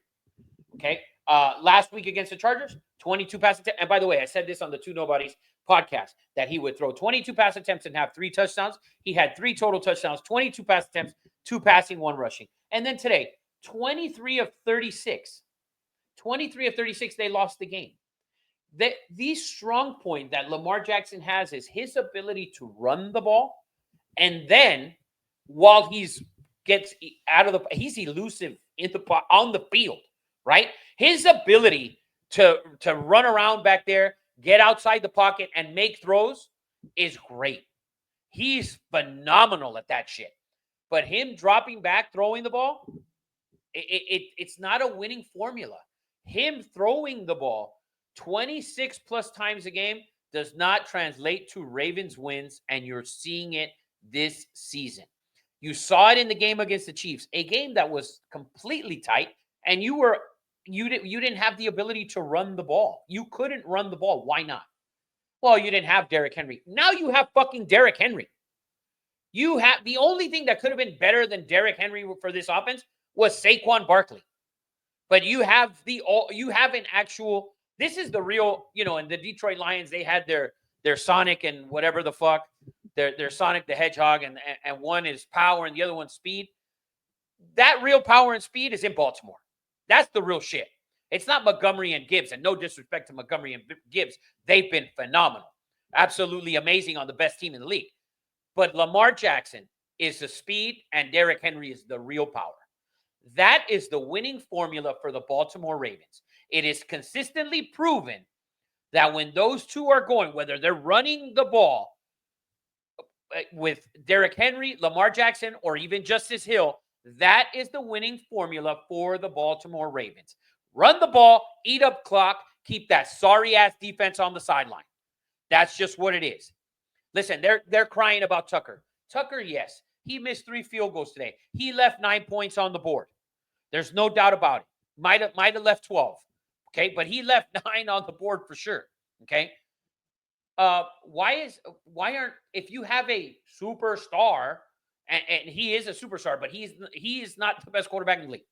Okay. Last week against the Chargers, 22 pass attempts. And by the way, I said this on the Two Nobodies podcast, that he would throw 22 pass attempts and have 3 touchdowns. He had 3 total touchdowns, 22 pass attempts, 2 passing, 1 rushing. And then today, 23 of 36. 23 of 36, they lost the game. The strong point that Lamar Jackson has is his ability to run the ball. And then while he's elusive on the field, right? His ability to run around back there, get outside the pocket and make throws is great. He's phenomenal at that shit. But him dropping back, throwing the ball, it's not a winning formula. Him throwing the ball 26 plus times a game does not translate to Ravens wins, and you're seeing it this season. You saw it in the game against the Chiefs, a game that was completely tight, and you didn't have the ability to run the ball. You couldn't run the ball. Why not? Well, you didn't have Derrick Henry. Now you have fucking Derrick Henry. You have the only thing that could have been better than Derrick Henry for this offense was Saquon Barkley. But you have an actual, this is the real, and the Detroit Lions, they had their Sonic and whatever the fuck, their Sonic the Hedgehog, and one is power and the other one's speed. That real power and speed is in Baltimore. That's the real shit. It's not Montgomery and Gibbs, and no disrespect to Montgomery and Gibbs. They've been phenomenal. Absolutely amazing on the best team in the league. But Lamar Jackson is the speed, and Derrick Henry is the real power. That is the winning formula for the Baltimore Ravens. It is consistently proven that when those two are going, whether they're running the ball with Derrick Henry, Lamar Jackson, or even Justice Hill, that is the winning formula for the Baltimore Ravens. Run the ball, eat up clock, keep that sorry-ass defense on the sideline. That's just what it is. Listen, they're crying about Tucker. Tucker, yes, he missed 3 field goals today. He left 9 points on the board. There's no doubt about it. Might have left 12. Okay, but he left 9 on the board for sure. Okay. If you have a superstar, and he is a superstar, but he is not the best quarterback in the league.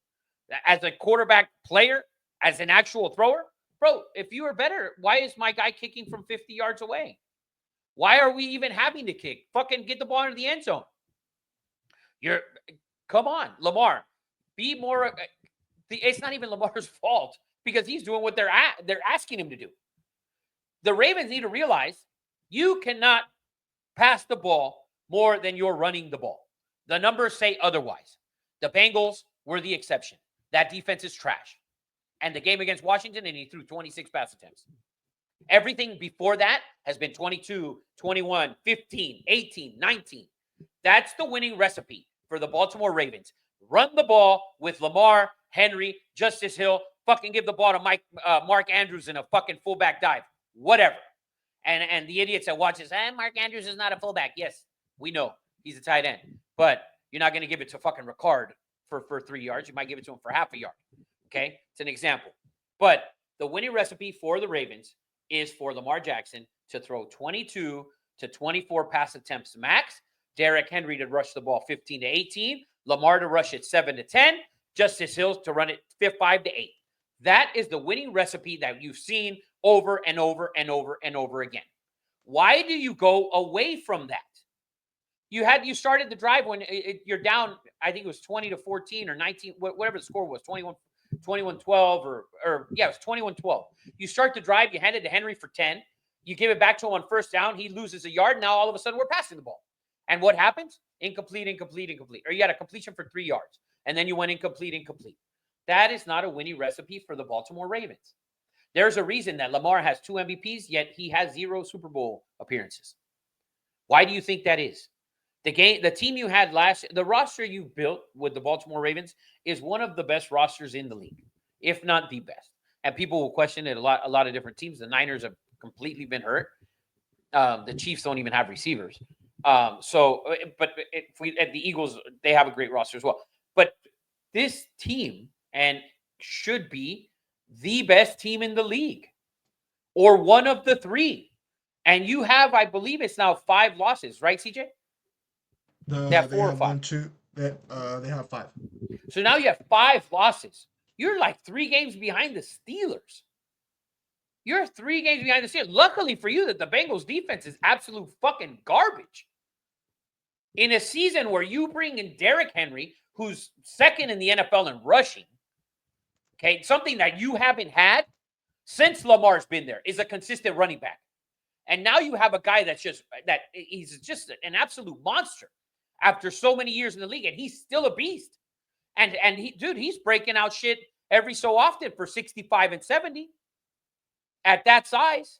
As a quarterback player, as an actual thrower, bro, if you are better, why is my guy kicking from 50 yards away? Why are we even having to kick? Fucking get the ball into the end zone. Come on, Lamar. Be more. It's not even Lamar's fault because he's doing what they're asking him to do. The Ravens need to realize you cannot pass the ball more than you're running the ball. The numbers say otherwise. The Bengals were the exception. That defense is trash. And the game against Washington, and he threw 26 pass attempts. Everything before that has been 22, 21, 15, 18, 19. That's the winning recipe for the Baltimore Ravens. Run the ball with Lamar, Henry, Justice Hill, fucking give the ball to Mark Andrews in a fucking fullback dive. Whatever. And the idiots that watch this, Mark Andrews is not a fullback. Yes, we know. He's a tight end. But you're not going to give it to fucking Ricard for 3 yards. You might give it to him for half a yard. Okay? It's an example. But the winning recipe for the Ravens is for Lamar Jackson to throw 22 to 24 pass attempts max, Derrick Henry to rush the ball 15 to 18, Lamar to rush it 7 to 10, Justice Hill to run it 5 to 8. That is the winning recipe that you've seen over and over and over and over again. Why do you go away from that? You started the drive when you're down, I think it was 20 to 14 or 19, whatever the score was, 21-12 or yeah, it was 21-12. You start the drive, you hand it to Henry for 10. You give it back to him on first down. He loses a yard. Now all of a sudden we're passing the ball. And what happens? Incomplete. Or you had a completion for 3 yards. And then you went incomplete. That is not a winning recipe for the Baltimore Ravens. There's a reason that Lamar has 2 MVPs, yet he has 0 Super Bowl appearances. Why do you think that is? The team you had the roster you built with the Baltimore Ravens is one of the best rosters in the league, if not the best. And people will question it a lot of different teams. The Niners have completely been hurt. The Chiefs don't even have receivers. But the Eagles, they have a great roster as well. But this team should be the best team in the league, or one of the 3. And you have, I believe, it's now 5 losses, right, CJ? They have 4 or 5. 1, 2. They have 5. So now you have 5 losses. You're like 3 games behind the Steelers. You're 3 games behind the Steelers. Luckily for you that the Bengals defense is absolute fucking garbage. In a season where you bring in Derrick Henry, who's second in the NFL in rushing, okay, something that you haven't had since Lamar's been there is a consistent running back. And now you have a guy he's just an absolute monster after so many years in the league, and he's still a beast. And he's breaking out shit every so often for 65 and 70 at that size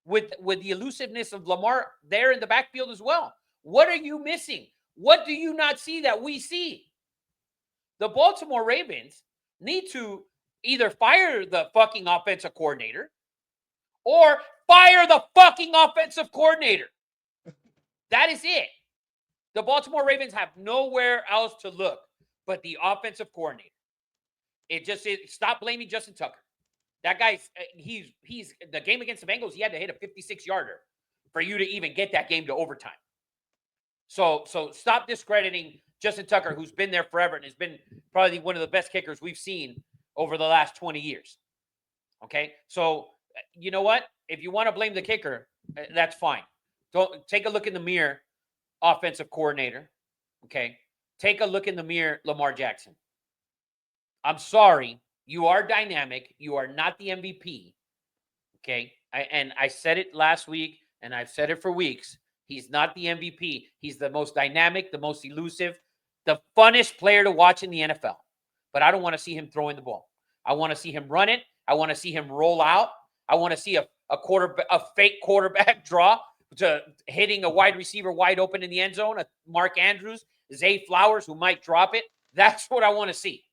with the elusiveness of Lamar there in the backfield as well. What are you missing? What do you not see that we see? The Baltimore Ravens need to either fire the fucking offensive coordinator or fire the fucking offensive coordinator. That is it. The Baltimore Ravens have nowhere else to look but the offensive coordinator. It just is. Stop blaming Justin Tucker. That guy's he's the game against the Bengals, he had to hit a 56-yarder for you to even get that game to overtime. So stop discrediting Justin Tucker, who's been there forever and has been probably one of the best kickers we've seen over the last 20 years. Okay? So, you know what? If you want to blame the kicker, that's fine. Don't take a look in the mirror, offensive coordinator. Okay? Take a look in the mirror, Lamar Jackson. I'm sorry. You are dynamic. You are not the MVP. Okay? I said it last week, and I've said it for weeks. He's not the MVP. He's the most dynamic, the most elusive, the funnest player to watch in the NFL. But I don't want to see him throwing the ball. I want to see him run it. I want to see him roll out. I want to see a fake quarterback draw to hitting a wide receiver wide open in the end zone, a Mark Andrews, Zay Flowers, who might drop it. That's what I want to see.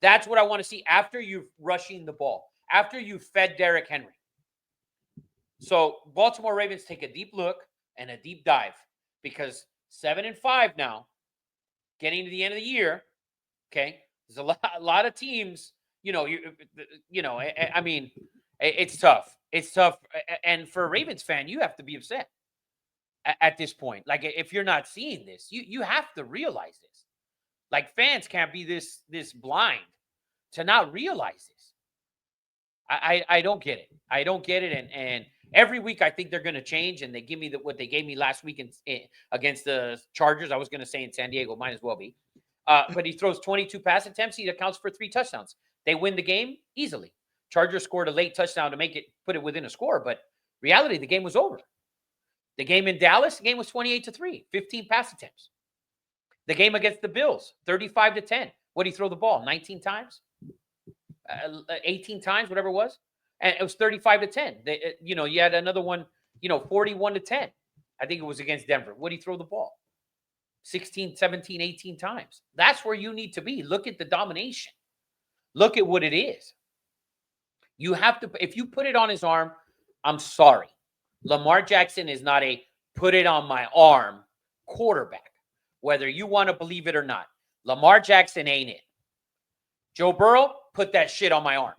That's what I want to see after you've rushing the ball, after you've fed Derrick Henry. So Baltimore Ravens take a deep look and a deep dive, because 7-5 now, getting to the end of the year. Okay, there's a lot of teams. I mean, it's tough. It's tough, and for a Ravens fan, you have to be upset at this point. Like, if you're not seeing this, you have to realize this. Like, fans can't be this blind to not realize this. I don't get it. I don't get it, and every week I think they're going to change, and they give me what they gave me last week against the Chargers. I was going to say in San Diego, might as well be. but he throws 22 pass attempts. He accounts for 3 touchdowns. They win the game easily. Chargers scored a late touchdown to put it within a score, but reality, the game was over. The game in Dallas, the game was 28-3, 15 pass attempts. The game against the Bills, 35-10. What did he throw the ball? 19 times? 18 times, whatever it was. And it was 35-10. You had another one, 41-10. I think it was against Denver. What did he throw the ball? 16, 17, 18 times. That's where you need to be. Look at the domination. Look at what it is. You have to, if you put it on his arm, I'm sorry. Lamar Jackson is not a put it on my arm quarterback, whether you want to believe it or not. Lamar Jackson ain't it. Joe Burrow, put that shit on my arm.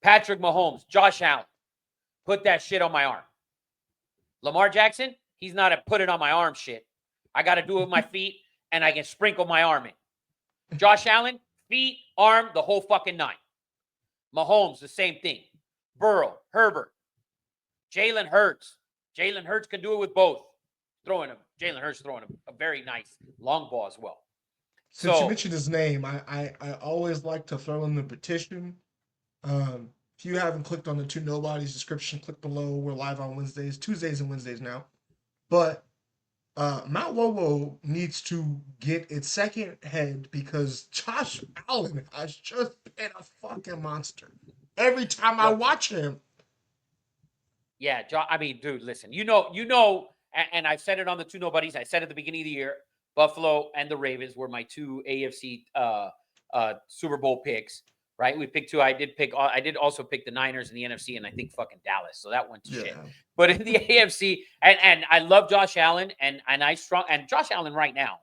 Patrick Mahomes, Josh Allen, put that shit on my arm. Lamar Jackson, he's not a put it on my arm shit. I got to do it with my feet, and I can sprinkle my arm in. Josh Allen, feet, arm, the whole fucking 9. Mahomes, the same thing. Burrow, Herbert, Jalen Hurts. Jalen Hurts can do it with both. Jalen Hurts throwing a very nice long ball as well. Since you mentioned his name, I always like to throw in the petition. If you haven't clicked on the Two Nobodies description, click below. We're live on Wednesdays, Tuesdays and Wednesdays now. But Mount Wowo needs to get its second head because Josh Allen has just been a fucking monster. Every time I watch him. Yeah, I mean, dude, listen. And I said it on the Two Nobodies. I said at the beginning of the year, Buffalo and the Ravens were my 2 AFC Super Bowl picks. Right? We picked 2. I did also pick the Niners in the NFC, and I think fucking Dallas. So that went to shit. But in the AFC, and I love Josh Allen, and Josh Allen right now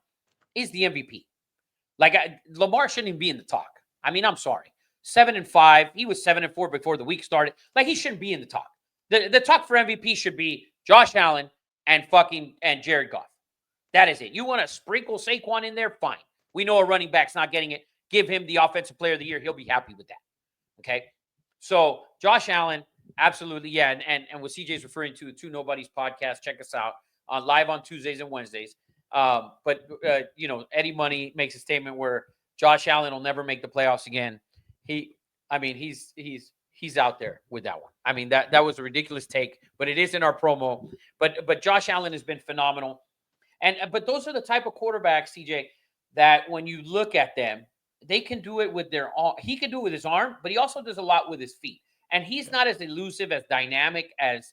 is the MVP. Like Lamar shouldn't even be in the talk. I mean, I'm sorry. 7-5. He was 7-4 before the week started. Like he shouldn't be in the talk. The talk for MVP should be Josh Allen and Jared Goff. That is it. You want to sprinkle Saquon in there? Fine. We know a running back's not getting it. Give him the offensive player of the year. He'll be happy with that. Okay. So Josh Allen, absolutely. Yeah. And what CJ's referring to, the Two Nobodies podcast, check us out live on Tuesdays and Wednesdays. But Eddie Money makes a statement where Josh Allen will never make the playoffs again. He's out there with that one. I mean, that was a ridiculous take, but it is in our promo. But Josh Allen has been phenomenal. But those are the type of quarterbacks, CJ, that when you look at them, they can do it with their arm. He can do it with his arm, but he also does a lot with his feet. And he's not as elusive, as dynamic as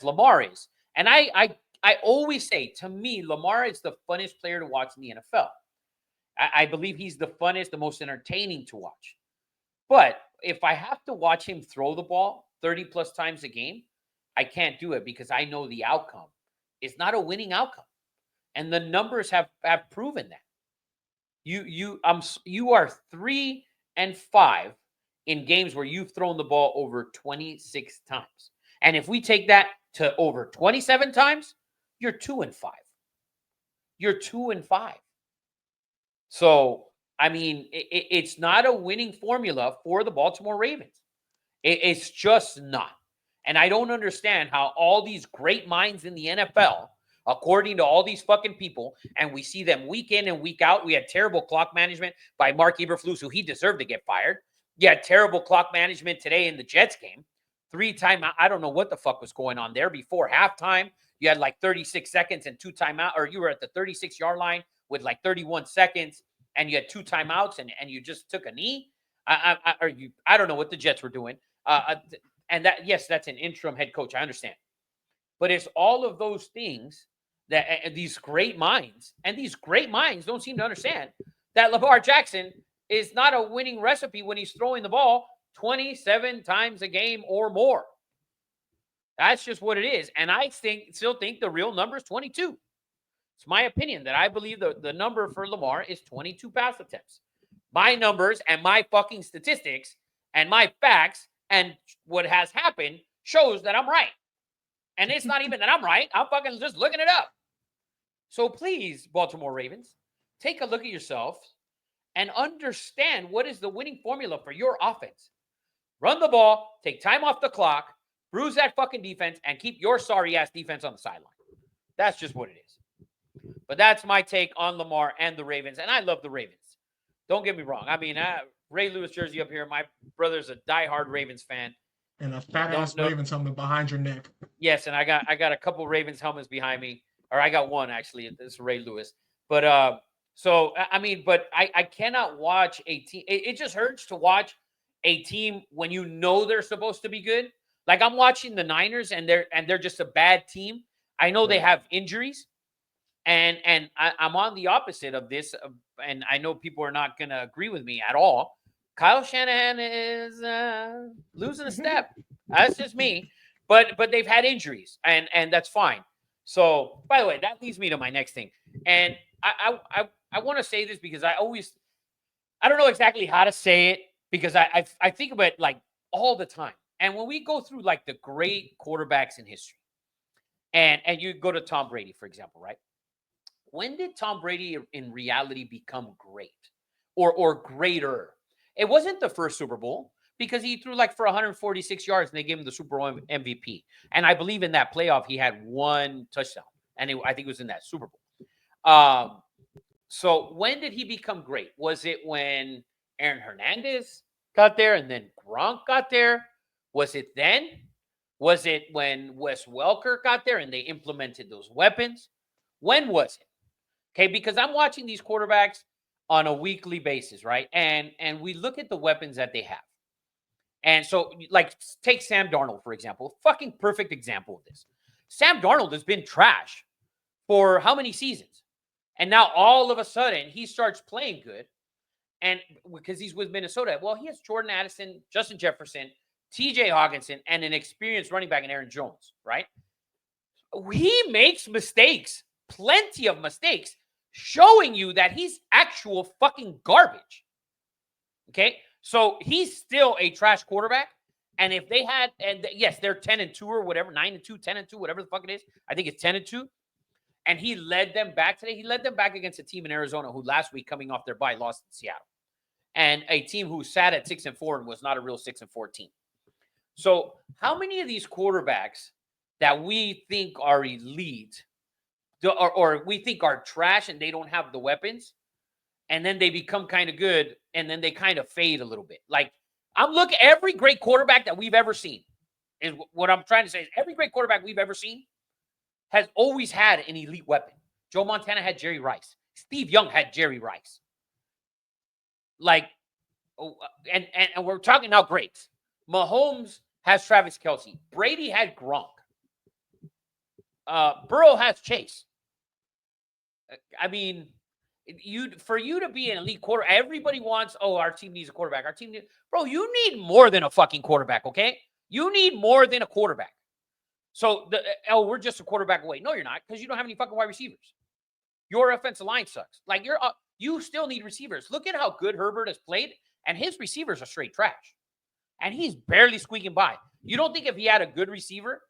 Lamar is. And I always say, to me, Lamar is the funnest player to watch in the NFL. I believe he's the funnest, the most entertaining to watch. But if I have to watch him throw the ball 30 plus times a game, I can't do it because I know the outcome is not a winning outcome. And the numbers have proven that. You are 3-5 in games where you've thrown the ball over 26 times. And if we take that to over 27 times, you're 2-5. You're 2-5. So, I mean, it's not a winning formula for the Baltimore Ravens. It's just not. And I don't understand how all these great minds in the NFL, according to all these fucking people, and we see them week in and week out. We had terrible clock management by Mark Eberflus, who he deserved to get fired. You had terrible clock management today in the Jets game. 3 timeout. I don't know what the fuck was going on there. Before halftime, you had like 36 seconds and 2 timeout, or you were at the 36-yard line with like 31 seconds, and you had 2 timeouts, and you just took a knee. I don't know what the Jets were doing. And that, yes, that's an interim head coach. I understand. But it's all of those things that these great minds, and these great minds don't seem to understand that Lamar Jackson is not a winning recipe when he's throwing the ball 27 times a game or more. That's just what it is. And I still think the real number is 22. It's my opinion that I believe the number for Lamar is 22 pass attempts. My numbers and my fucking statistics and my facts and what has happened shows that I'm right. And it's not even that I'm right. I'm fucking just looking it up. So please, Baltimore Ravens, take a look at yourself and understand what is the winning formula for your offense. Run the ball, take time off the clock, bruise that fucking defense, and keep your sorry-ass defense on the sideline. That's just what it is. But that's my take on Lamar and the Ravens. And I love the Ravens. Don't get me wrong. I mean, Ray Lewis jersey up here. My brother's a diehard Ravens fan. And a fat ass Ravens helmet behind your neck. Yes, and I got a couple Ravens helmets behind me, or I got one actually. It's Ray Lewis. But so I mean, but I cannot watch a team. It just hurts to watch a team when you know they're supposed to be good. Like I'm watching the Niners, and they're just a bad team. I know they have injuries, and I'm on the opposite of this, and I know people are not going to agree with me at all. Kyle Shanahan is losing a step. That's just me. But they've had injuries, and that's fine. So, by the way, that leads me to my next thing. And I want to say this because I don't know exactly how to say it because I think about it like all the time. And when we go through like the great quarterbacks in history, and you go to Tom Brady, for example, right? When did Tom Brady in reality become great or greater? It wasn't the first Super Bowl because he threw like for 146 yards and they gave him the Super Bowl MVP. And I believe in that playoff, he had one touchdown. And I think it was in that Super Bowl. So when did he become great? Was it when Aaron Hernandez got there and then Gronk got there? Was it then? Was it when Wes Welker got there and they implemented those weapons? When was it? Okay, because I'm watching these quarterbacks on a weekly basis, right? And we look at the weapons that they have. And so, like, take Sam Darnold, for example. Fucking perfect example of this. Sam Darnold has been trash for how many seasons? And now all of a sudden he starts playing good. And because he's with Minnesota, well, he has Jordan Addison, Justin Jefferson, TJ Hawkinson, and an experienced running back in Aaron Jones, right? He makes mistakes, plenty of mistakes, showing you that he's actual fucking garbage. Okay? So he's still a trash quarterback. And if they had, and yes, they're 10-2 or whatever, 9-2, 10-2, whatever the fuck it is. I think it's 10-2. And he led them back today. He led them back against a team in Arizona who last week, coming off their bye, lost in Seattle. And a team who sat at 6-4 and was not a real 6-4 team. So how many of these quarterbacks that we think are elite or we think are trash and they don't have the weapons, and then they become kind of good, and then they kind of fade a little bit? Like, I'm looking at every great quarterback that we've ever seen, is what I'm trying to say is every great quarterback we've ever seen has always had an elite weapon. Joe Montana had Jerry Rice. Steve Young had Jerry Rice. Like, and we're talking now greats. Mahomes has Travis Kelce. Brady had Gronk. Burrow has Chase. I mean, for you to be an elite quarter, everybody wants, our team needs a quarterback. Bro, you need more than a fucking quarterback, okay? You need more than a quarterback. So, we're just a quarterback away. No, you're not, because you don't have any fucking wide receivers. Your offensive line sucks. Like, you still need receivers. Look at how good Herbert has played, and his receivers are straight trash. And he's barely squeaking by. You don't think if he had a good receiver,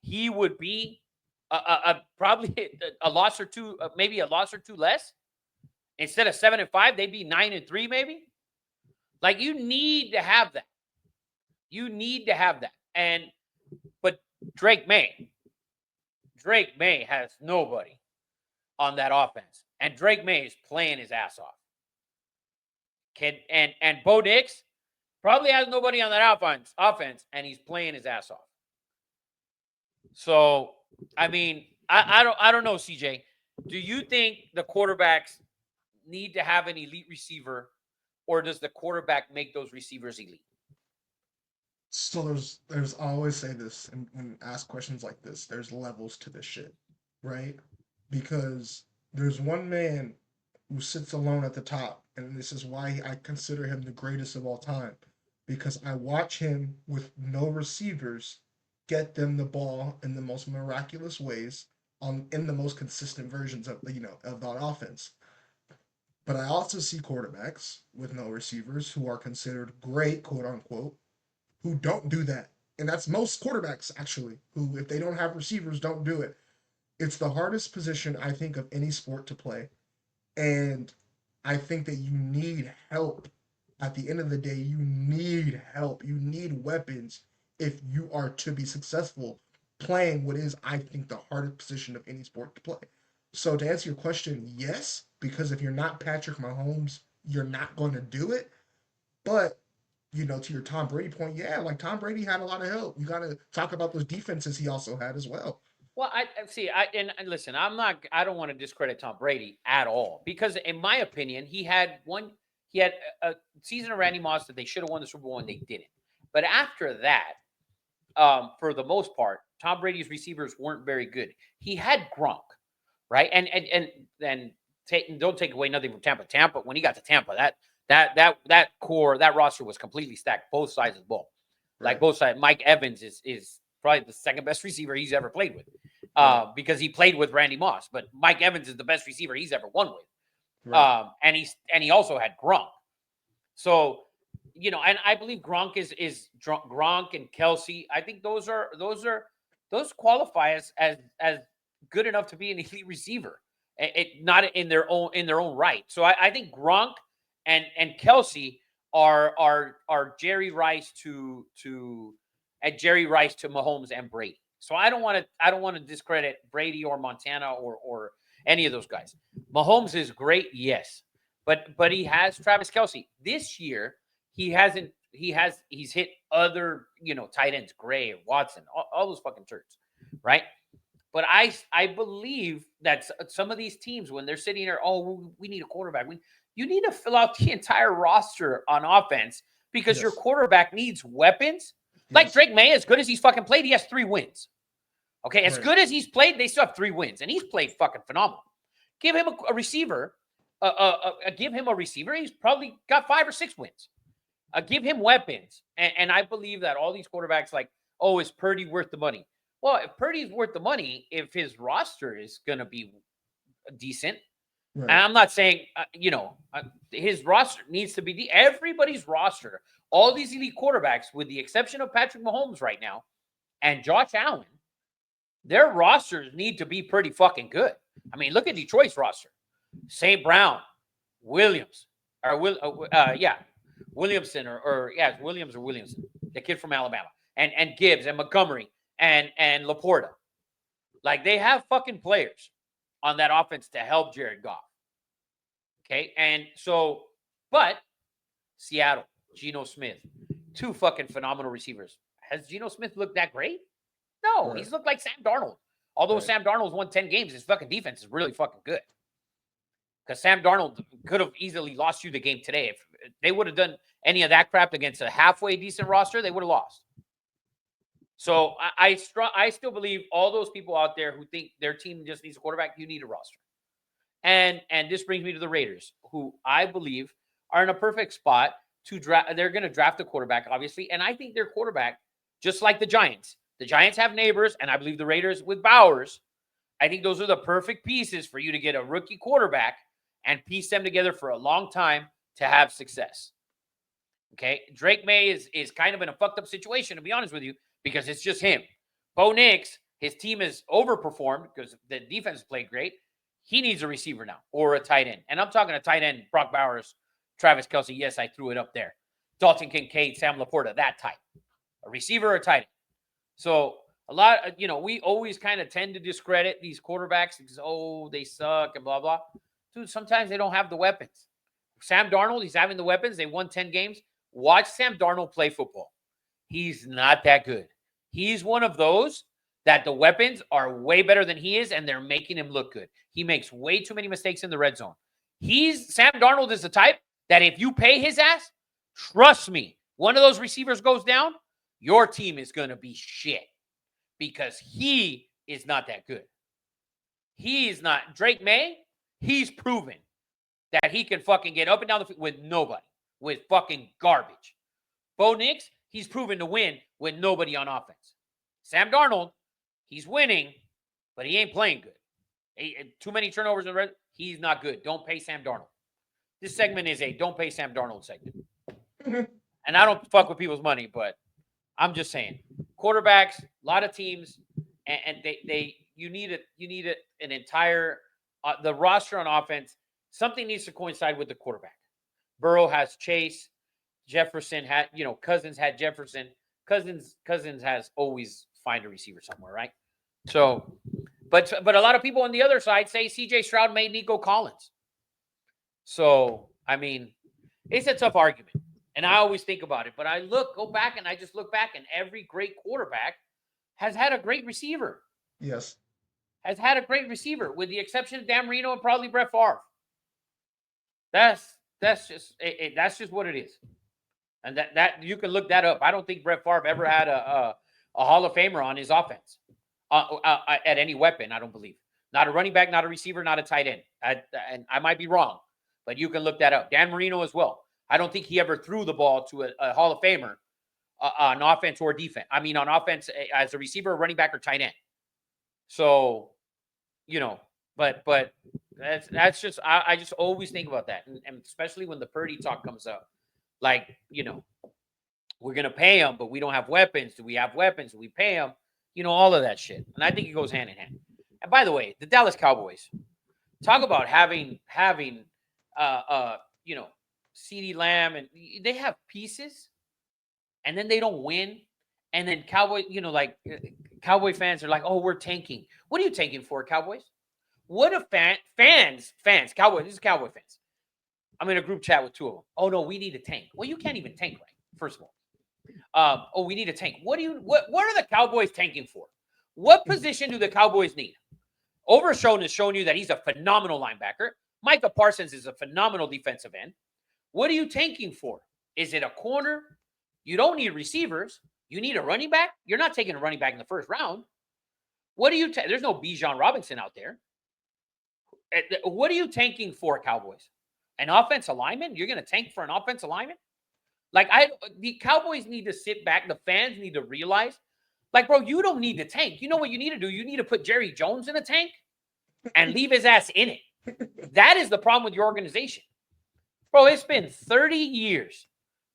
he would be probably a loss or two, maybe a loss or two less? Instead of 7-5, they'd be 9-3, maybe. Like, you need to have that. You need to have that. But Drake May has nobody on that offense, and Drake May is playing his ass off. And Bo Nix probably has nobody on that offense, and he's playing his ass off. So, I mean, I don't know, CJ. Do you think the quarterbacks need to have an elite receiver, or does the quarterback make those receivers elite? So there's I always say this and when ask questions like this, there's levels to this shit, right? Because there's one man who sits alone at the top, and this is why I consider him the greatest of all time. Because I watch him with no receivers get them the ball in the most miraculous ways in the most consistent versions of of that offense. But I also see quarterbacks with no receivers who are considered great, quote unquote, who don't do that. And that's most quarterbacks, actually, who, if they don't have receivers, don't do it. It's the hardest position, I think, of any sport to play. And I think that you need help. At the end of the day, you need help. You need weapons if you are to be successful playing what is, I think, the hardest position of any sport to play. So to answer your question, yes, because if you're not Patrick Mahomes, you're not going to do it. But to your Tom Brady point, yeah, like Tom Brady had a lot of help. You got to talk about those defenses he also had as well. Well, I see. And listen, I'm not. I don't want to discredit Tom Brady at all because, in my opinion, he had one. He had a season of Randy Moss that they should have won the Super Bowl and they didn't. But after that, for the most part, Tom Brady's receivers weren't very good. He had Gronk, right? Don't take away nothing from Tampa. Tampa, when he got to Tampa, that core, that roster was completely stacked, both sides of the ball. Like Right. both sides. Mike Evans is probably the second best receiver he's ever played with, because he played with Randy Moss. But Mike Evans is the best receiver he's ever won with. Right. And he also had Gronk. So, and I believe Gronk is Gronk and Kelsey. I think those qualify as good enough to be an elite receiver. It not in their own right. So I think Gronk and Kelsey are Jerry Rice to Mahomes and Brady. So I don't want to discredit Brady or Montana or any of those guys. Mahomes is great, yes, but he has Travis Kelsey this year. He's hit other tight ends, Gray, Watson, all those fucking turds, right? But I believe that some of these teams, when they're sitting there, we need a quarterback. You need to fill out the entire roster on offense because your Yes. quarterback needs weapons. Like Yes. Drake May, as good as he's fucking played, he has 3 wins. Okay, as Right. good as he's played, they still have 3 wins, and he's played fucking phenomenal. Give him a receiver. Give him a receiver. He's probably got 5 or 6 wins. Give him weapons, and I believe that all these quarterbacks, like, is Purdy worth the money? Well, if Purdy's worth the money, if his roster is going to be decent, and Right. I'm not saying, his roster needs to be everybody's roster. All these elite quarterbacks, with the exception of Patrick Mahomes right now and Josh Allen, their rosters need to be pretty fucking good. I mean, look at Detroit's roster: St. Brown, Williams, or Williamson, it's Williams or Williamson, the kid from Alabama, and Gibbs and Montgomery and Laporta. Like, they have fucking players on that offense to help Jared Goff. Okay, and so, but Seattle, Geno Smith, 2 fucking phenomenal receivers. Has Geno Smith looked that great? No, Right. he's looked like Sam Darnold. Although Right. Sam Darnold's won 10 games, his fucking defense is really fucking good. Because Sam Darnold could have easily lost you the game today. If they would have done any of that crap against a halfway decent roster, they would have lost. So I still believe all those people out there who think their team just needs a quarterback, you need a roster. And this brings me to the Raiders, who I believe are in a perfect spot to draft. They're going to draft a quarterback, obviously. And I think their quarterback, just like the Giants have Neighbors, and I believe the Raiders with Bowers. I think those are the perfect pieces for you to get a rookie quarterback and piece them together for a long time to have success. Okay. Drake May is kind of in a fucked up situation, to be honest with you, because it's just him. Bo Nix, his team has overperformed because the defense played great. He needs a receiver now or a tight end. And I'm talking a tight end, Brock Bowers, Travis Kelsey. Yes, I threw it up there. Dalton Kincaid, Sam Laporta, that type. A receiver or a tight end. So a lot, we always kind of tend to discredit these quarterbacks because, they suck and blah, blah. Dude, sometimes they don't have the weapons. Sam Darnold, he's having the weapons. They won 10 games. Watch Sam Darnold play football. He's not that good. He's one of those that the weapons are way better than he is, and they're making him look good. He makes way too many mistakes in the red zone. Sam Darnold is the type that if you pay his ass, trust me, one of those receivers goes down, your team is going to be shit because he is not that good. He's not. Drake May, he's proven that he can fucking get up and down the field with nobody, with fucking garbage. Bo Nix, he's proven to win with nobody on offense. Sam Darnold, he's winning, but he ain't playing good. Too many turnovers in the red. He's not good. Don't pay Sam Darnold. This segment is a don't pay Sam Darnold segment. And I don't fuck with people's money, but I'm just saying. Quarterbacks, a lot of teams, and you need an entire the roster on offense. Something needs to coincide with the quarterback. Burrow has Chase. Jefferson had, Cousins had Jefferson. Cousins has always find a receiver somewhere, right? So But a lot of people on the other side say CJ Stroud made Nico Collins. So, I mean, it's a tough argument. And I always think about it. But I go back, and every great quarterback has had a great receiver. Yes. Has had a great receiver, with the exception of Dan Marino and probably Brett Favre. That's just what it is. And that you can look that up. I don't think Brett Favre ever had a Hall of Famer on his offense at any weapon. I don't believe. Not a running back, not a receiver, not a tight end. And I might be wrong, but you can look that up. Dan Marino as well. I don't think he ever threw the ball to a Hall of Famer on offense or defense. I mean, on offense as a receiver, running back, or tight end. So, but that's just I just always think about that, and especially when the Purdy talk comes up, like, we're gonna pay him, but we don't have weapons. Do we have weapons? Do we pay him? All of that shit, and I think it goes hand in hand. And by the way, the Dallas Cowboys, talk about having CeeDee Lamb, and they have pieces, and then they don't win, and then Cowboy fans are like, oh, we're tanking. What are you tanking for, Cowboys? What if fans, Cowboys, this is Cowboy fans. I'm in a group chat with two of them. Oh, no, we need a tank. Well, you can't even tank, right? First of all. Oh, we need a tank. What are the Cowboys tanking for? What position do the Cowboys need? Overshown has shown you that he's a phenomenal linebacker. Micah Parsons is a phenomenal defensive end. What are you tanking for? Is it a corner? You don't need receivers. You need a running back? You're not taking a running back in the first round. What are you there's no Bijan Robinson out there. What are you tanking for, Cowboys? An offensive lineman? You're going to tank for an offensive lineman? Like, the Cowboys need to sit back. The fans need to realize, like, bro, you don't need to tank. You know what you need to do? You need to put Jerry Jones in a tank and leave his ass in it. That is the problem with your organization. Bro, it's been 30 years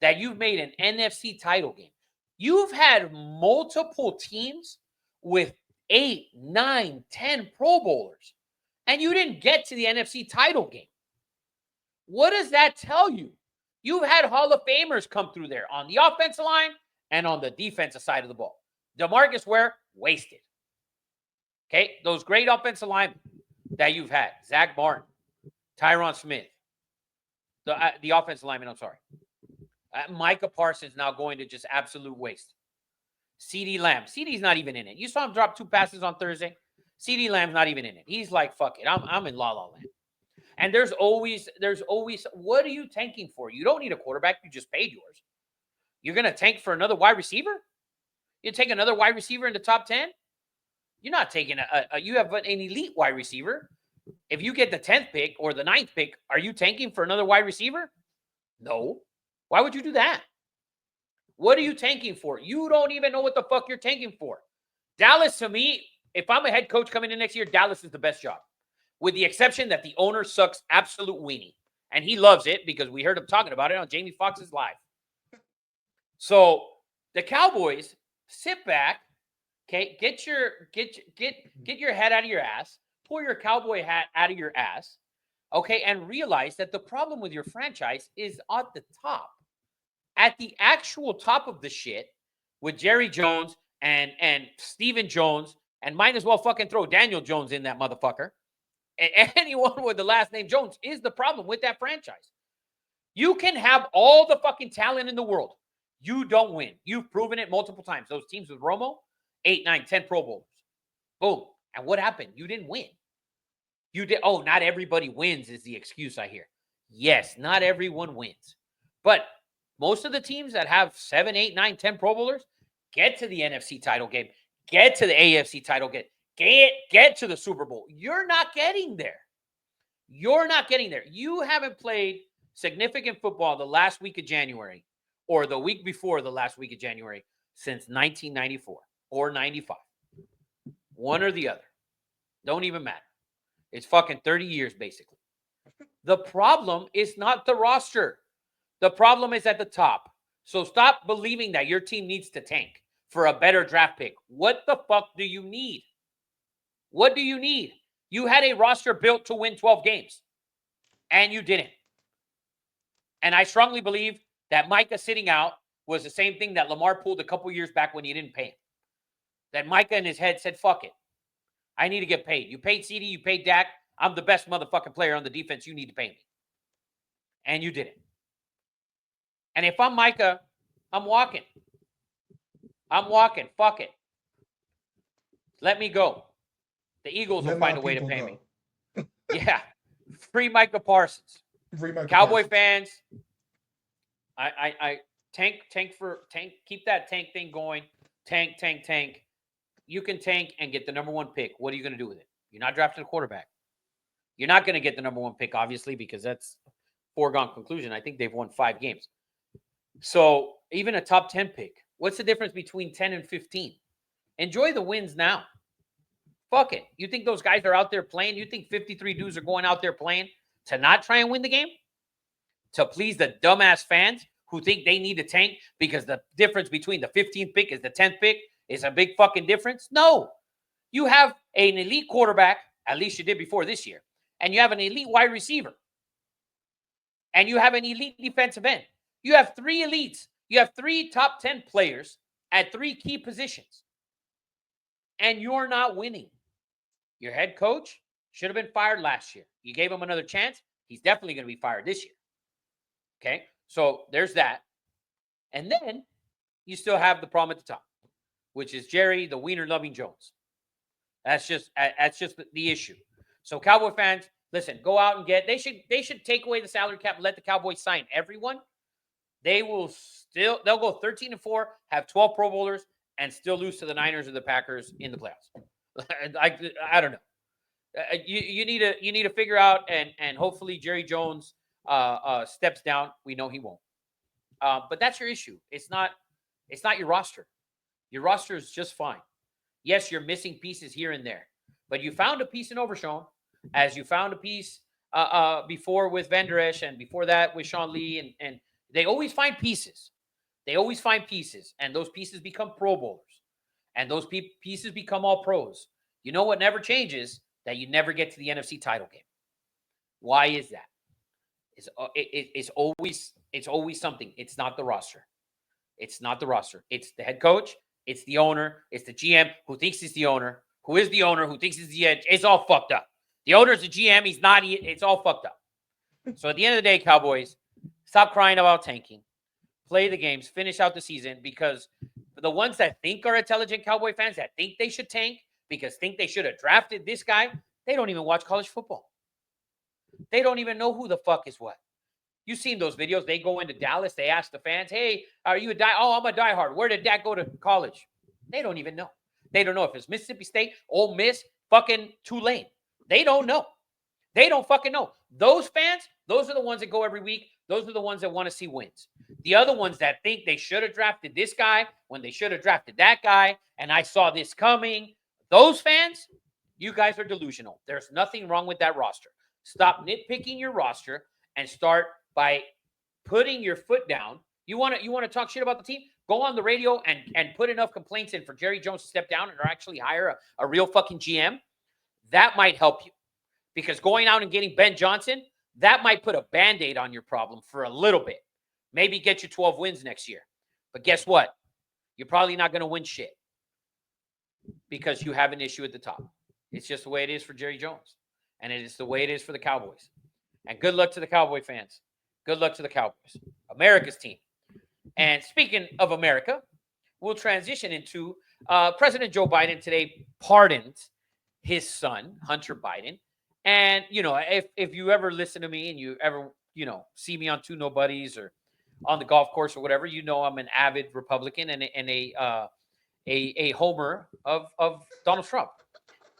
that you've made an NFC title game. You've had multiple teams with 8, 9, 10 Pro Bowlers, and you didn't get to the NFC title game. What does that tell you? You've had Hall of Famers come through there on the offensive line and on the defensive side of the ball. DeMarcus Ware, wasted. Okay, those great offensive linemen that you've had, Zach Martin, Tyron Smith, the offensive lineman, I'm sorry. Micah Parsons now going to just absolute waste. CeeDee Lamb. CeeDee's not even in it. You saw him drop 2 passes on Thursday. CeeDee Lamb's not even in it. He's like, fuck it. I'm in La La Land. And there's always, what are you tanking for? You don't need a quarterback. You just paid yours. You're going to tank for another wide receiver? You take another wide receiver in the top 10? You're not taking you have an elite wide receiver. If you get the 10th pick or the 9th pick, are you tanking for another wide receiver? No. Why would you do that? What are you tanking for? You don't even know what the fuck you're tanking for. Dallas, to me, if I'm a head coach coming in next year, Dallas is the best job. With the exception that the owner sucks absolute weenie. And he loves it because we heard him talking about it on Jamie Foxx's Live. So the Cowboys, sit back, okay, get your head out of your ass, pull your cowboy hat out of your ass, okay, and realize that the problem with your franchise is at the top. At the actual top of the shit with Jerry Jones and Stephen Jones, and might as well fucking throw Daniel Jones in that motherfucker. And anyone with the last name Jones is the problem with that franchise. You can have all the fucking talent in the world. You don't win. You've proven it multiple times. Those teams with Romo, 8, 9, 10 Pro Bowlers. Boom. And what happened? You didn't win. You did. Oh, not everybody wins is the excuse I hear. Yes, not everyone wins. But most of the teams that have 7, 8, 9, 10 Pro Bowlers get to the NFC title game, get to the AFC title game, get to the Super Bowl. You're not getting there. You're not getting there. You haven't played significant football the last week of January or the week before the last week of January since 1994 or 95. One or the other. Don't even matter. It's fucking 30 years, basically. The problem is not the roster. The problem is at the top. So stop believing that your team needs to tank for a better draft pick. What the fuck do you need? What do you need? You had a roster built to win 12 games, and you didn't. And I strongly believe that Micah sitting out was the same thing that Lamar pulled a couple years back when he didn't pay him. That Micah in his head said, fuck it. I need to get paid. You paid CD, you paid Dak. I'm the best motherfucking player on the defense. You need to pay me. And you didn't. And if I'm Micah, I'm walking. I'm walking. Fuck it. Let me go. The Eagles will find a way to pay me. Yeah. Free Micah Parsons. Free Micah Cowboy Parsons. fans, I tank, keep that tank thing going. Tank. You can tank and get the number 1 pick. What are you going to do with it? You're not drafting a quarterback. You're not going to get the number 1 pick, obviously, because that's foregone conclusion. I think they've won 5 games. So even a top 10 pick, what's the difference between 10 and 15? Enjoy the wins now. Fuck it. You think those guys are out there playing? You think 53 dudes are going out there playing to not try and win the game? To please the dumbass fans who think they need to tank because the difference between the 15th pick is the 10th pick is a big fucking difference? No. You have an elite quarterback, at least you did before this year, and you have an elite wide receiver, and you have an elite defensive end. You have 3 elites. You have 3 top 10 players at 3 key positions, and you're not winning. Your head coach should have been fired last year. You gave him another chance. He's definitely going to be fired this year. Okay, so there's that. And then you still have the problem at the top, which is Jerry, the wiener-loving Jones. That's just the issue. So Cowboy fans, listen, go out and they should take away the salary cap and let the Cowboys sign everyone. They'll go 13-4, have 12 Pro Bowlers, and still lose to the Niners or the Packers in the playoffs. I don't know. You need to figure out, and hopefully Jerry Jones steps down. We know he won't. But that's your issue. It's not your roster. Your roster is just fine. Yes, you're missing pieces here and there, but you found a piece in Overshawn, as you found a piece before with Van Der Esch, and before that with Sean Lee, and they always find pieces. They always find pieces, and those pieces become Pro Bowlers, and those pieces become all pros. You know what never changes? That you never get to the NFC title game. Why is that? It's always something. It's not the roster. It's not the roster. It's the head coach. It's the owner. It's the GM who thinks he's the owner, who is the owner, who thinks he's the edge. It's all fucked up. The owner's the GM. He's not. It's all fucked up. So at the end of the day, Cowboys, stop crying about tanking. Play the games. Finish out the season, because the ones that think are intelligent Cowboy fans that think they should tank because think they should have drafted this guy, they don't even watch college football. They don't even know who the fuck is what. You've seen those videos. They go into Dallas. They ask the fans, hey, are you a die? Oh, I'm a diehard. Where did Dak go to college? They don't even know. They don't know if it's Mississippi State, Ole Miss, fucking Tulane. They don't know. They don't fucking know. Those fans, those are the ones that go every week. Those are the ones that want to see wins. The other ones that think they should have drafted this guy when they should have drafted that guy, and I saw this coming, those fans, you guys are delusional. There's nothing wrong with that roster. Stop nitpicking your roster and start by putting your foot down. You want to talk shit about the team? Go on the radio and put enough complaints in for Jerry Jones to step down and actually hire a real fucking GM. That might help you. Because going out and getting Ben Johnson, that might put a Band-Aid on your problem for a little bit. Maybe get you 12 wins next year. But guess what? You're probably not going to win shit because you have an issue at the top. It's just the way it is for Jerry Jones. And it is the way it is for the Cowboys. And good luck to the Cowboy fans. Good luck to the Cowboys. America's team. And speaking of America, we'll transition into President Joe Biden today pardoned his son, Hunter Biden. And, you know, if you ever listen to me and you ever, you know, see me on Two Nobodies or on the golf course or whatever, you know I'm an avid Republican and a homer of Donald Trump.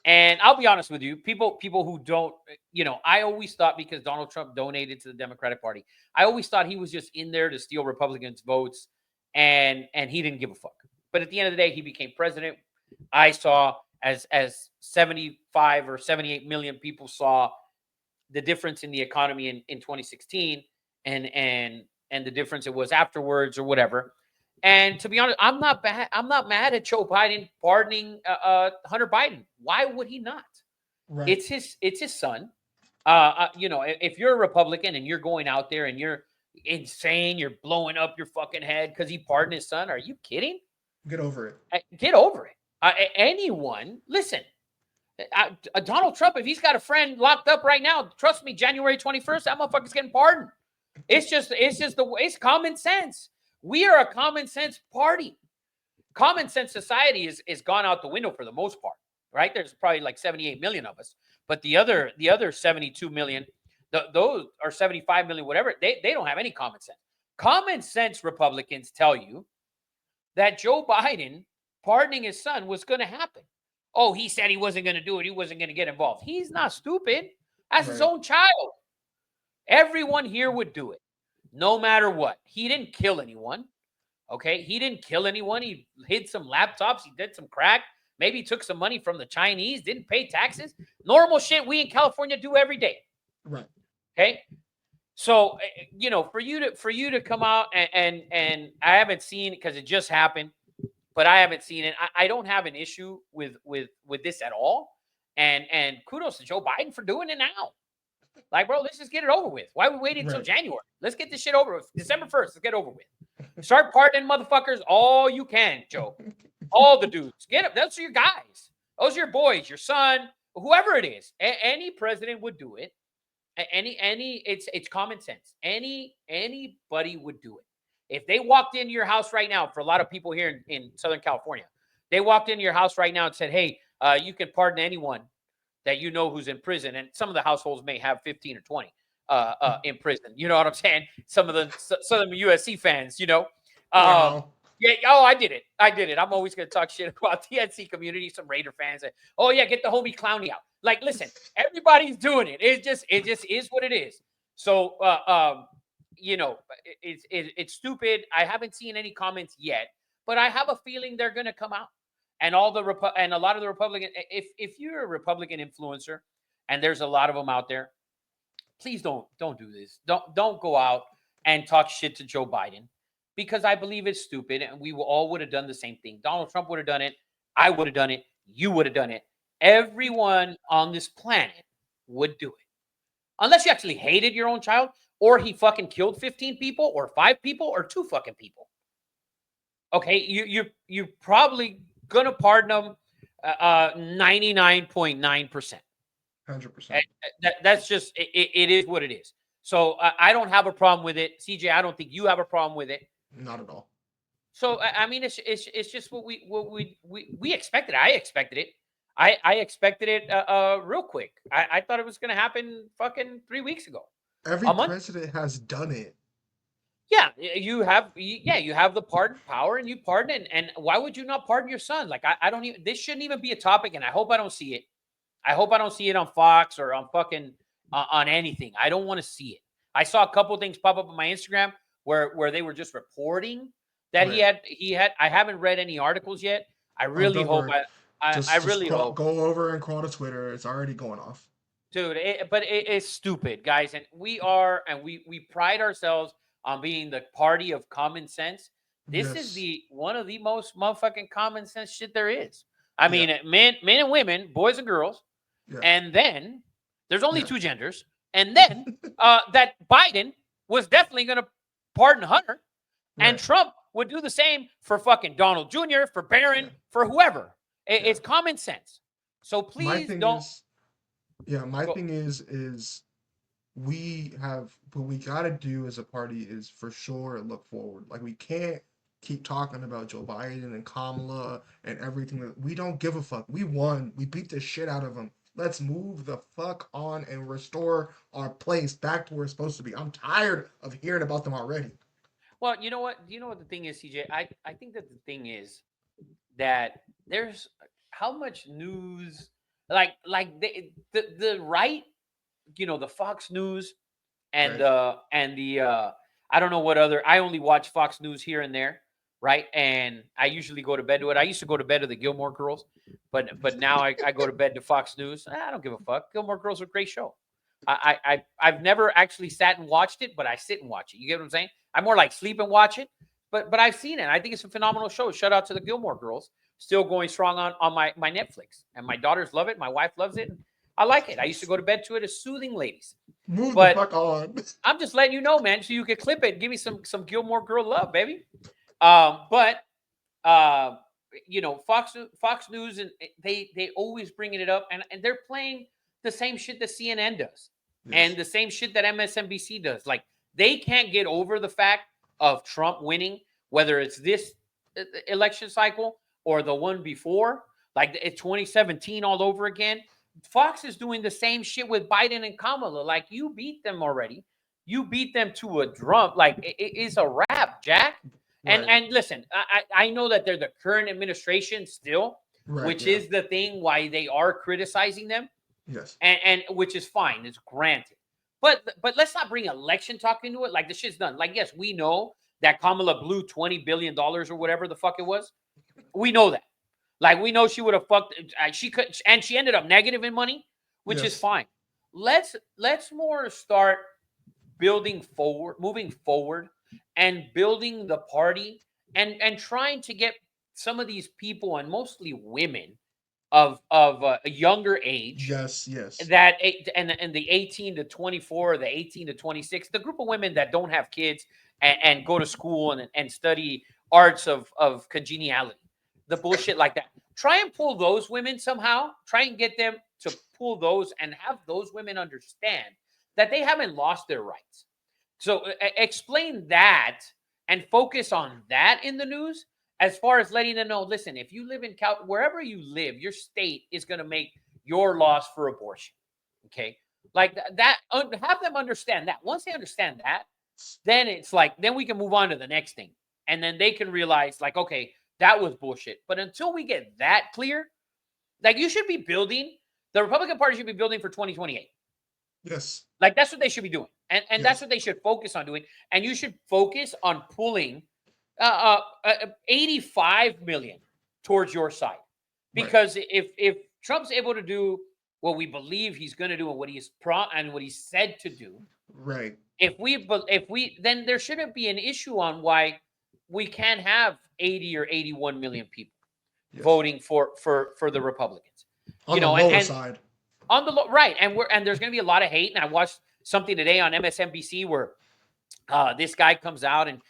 And I'll be honest with you, people who don't, you know, I always thought because Donald Trump donated to the Democratic Party, I always thought he was just in there to steal Republicans' votes, and he didn't give a fuck. But at the end of the day, he became president. I saw as 75 or 78 million people saw the difference in the economy in 2016 and the difference it was afterwards or whatever. And to be honest, I'm not mad at Joe Biden pardoning Hunter Biden. Why would he not? Right. It's his son. You know, if you're a Republican and you're going out there and you're insane, you're blowing up your fucking head because he pardoned his son. Are you kidding? Get over it. Get over it. Anyone, listen, Donald Trump, if he's got a friend locked up right now, trust me, January 21st, that motherfucker's getting pardoned. It's just it's common sense. We are a common sense party. Common sense society is gone out the window for the most part, right? There's probably like 78 million of us, but the other 72 million, those are 75 million, whatever. They don't have any common sense. Common sense Republicans tell you that Joe Biden pardoning his son was going to happen. Oh, he said he wasn't going to do it. He wasn't going to get involved. He's not stupid. That's his own child. Everyone here would do it, no matter what. He didn't kill anyone. Okay, he didn't kill anyone. He hid some laptops. He did some crack. Maybe he took some money from the Chinese. Didn't pay taxes. Normal shit we in California do every day. Right. Okay. So for you to come out and I haven't seen it because it just happened, but I haven't seen it. I don't have an issue with this at all. And kudos to Joe Biden for doing it now. Like, bro, let's just get it over with. Why are we waiting until January? Let's get this shit over with. December 1st, let's get over with. Start pardoning motherfuckers all you can, Joe. All the dudes. Get them. Those are your guys. Those are your boys, your son, whoever it is. Any president would do it. It's common sense. Anybody would do it. If they walked into your house right now, for a lot of people here in Southern California, they walked into your house right now and said, hey, you can pardon anyone that you know who's in prison. And some of the households may have 15 or 20 in prison. You know what I'm saying? Some of the Southern USC fans, Wow. Yeah. Oh, I did it. I'm always going to talk shit about the NC community. Some Raider fans say, oh, yeah, get the homie Clowney out. Like, listen, everybody's doing it. It just is what it is. So, it's stupid. I haven't seen any comments yet, but I have a feeling they're going to come out. And a lot of the Republican, if you're a Republican influencer, and there's a lot of them out there, please don't do this. Don't go out and talk shit to Joe Biden, because I believe it's stupid, and we all would have done the same thing. Donald Trump would have done it. I would have done it. You would have done it. Everyone on this planet would do it, unless you actually hated your own child, or he fucking killed 15 people, or 5 people, or 2 fucking people. Okay, you probably gonna pardon them 99.9%. 100%. That's just it is what it is. So I don't have a problem with it. CJ, I don't think you have a problem with it. Not at all. So I mean, it's just what we expected. I expected it. I expected it real quick. I thought it was gonna happen fucking 3 weeks ago. Every president has done it. Yeah, you have the pardon power, and you pardon it. And why would you not pardon your son? Like, I don't even, this shouldn't even be a topic, and I hope I don't see it. I hope I don't see it on Fox or on fucking on anything. I don't want to see it. I saw a couple of things pop up on my Instagram where they were just reporting that he had. I haven't read any articles yet. I really hope. I really hope. Go over and crawl to Twitter. It's already going off, dude. But it's stupid, guys, and we pride ourselves on being the party of common sense. This is one of the most motherfucking common sense shit there is. I mean, men and women, boys and girls, and then there's only 2 genders, and then that Biden was definitely going to pardon Hunter, and Trump would do the same for fucking Donald Jr., for Barron, for whoever. It's common sense. So please don't. My thing is we have, what we got to do as a party is for sure look forward. Like, we can't keep talking about Joe Biden and Kamala and everything. That we don't give a fuck. We won. We beat the shit out of them. Let's move the fuck on and restore our place back to where it's supposed to be. I'm tired of hearing about them already. Well, you know what? You know what the thing is, CJ? I think that the thing is that there's how much news, like the right, the Fox News and the I don't know what other. I only watch Fox News here and there, right? And I usually go to bed to it. I used to go to bed to the Gilmore Girls, but now I go to bed to Fox News. I don't give a fuck. Gilmore Girls are a great show. I've never actually sat and watched it, but I sit and watch it. You get what I'm saying? I more like sleep and watch it, but I've seen it. I think it's a phenomenal show. Shout out to the Gilmore Girls, still going strong on my Netflix, and my daughters love it. My wife loves it. I like it. I used to go to bed to it as soothing ladies. Move the fuck on. I'm just letting you know, man, so you can clip it. Give me some Gilmore Girl love, baby. But Fox News, and they always bringing it up, and they're playing the same shit that CNN does, and Yes. the same shit that MSNBC does. Like, they can't get over the fact of Trump winning, whether it's this election cycle or the one before, like it's 2017 all over again. Fox is doing the same shit with Biden and Kamala. Like, you beat them already. You beat them to a drum. Like, it's a wrap, Jack. Right. And listen, I know that they're the current administration still, Right. which Yeah. is the thing why they are criticizing them, Yes. and which is fine. It's granted. But let's not bring election talk into it. Like, the shit's done. Like, yes, we know that Kamala blew $20 billion or whatever the fuck it was. We know that. Like, we know she would have fucked. She could, and she ended up negative in money, which is Yes. fine. Let's more start moving forward, and building the party, and trying to get some of these people, and mostly women of a younger age, Yes. Yes. that and the 18 to 24, the 18 to 26, the group of women that don't have kids, and go to school, and study arts of congeniality, the bullshit like that. Try and pull those women somehow. Try and get them to pull those, and have those women understand that they haven't lost their rights. So explain that, and focus on that in the news, as far as letting them know, listen, if you live in wherever you live, your state is going to make your laws for abortion. Okay? Like that, have them understand that. Once they understand that, then it's like, then we can move on to the next thing. And then they can realize, like, okay, that was bullshit. But until we get that clear, like, you should be building, the Republican Party should be building for 2028. Yes. Like, that's what they should be doing. And Yes. that's what they should focus on doing. And you should focus on pulling 85 million towards your side. Because if Trump's able to do what we believe he's going to do, and what he's and what he said to do, Right. if we then there shouldn't be an issue on why we can't have 80 or 81 million people Yes. voting for the Republicans. On the lower side. On the right, and there's going to be a lot of hate. And I watched something today on MSNBC where this guy comes out, and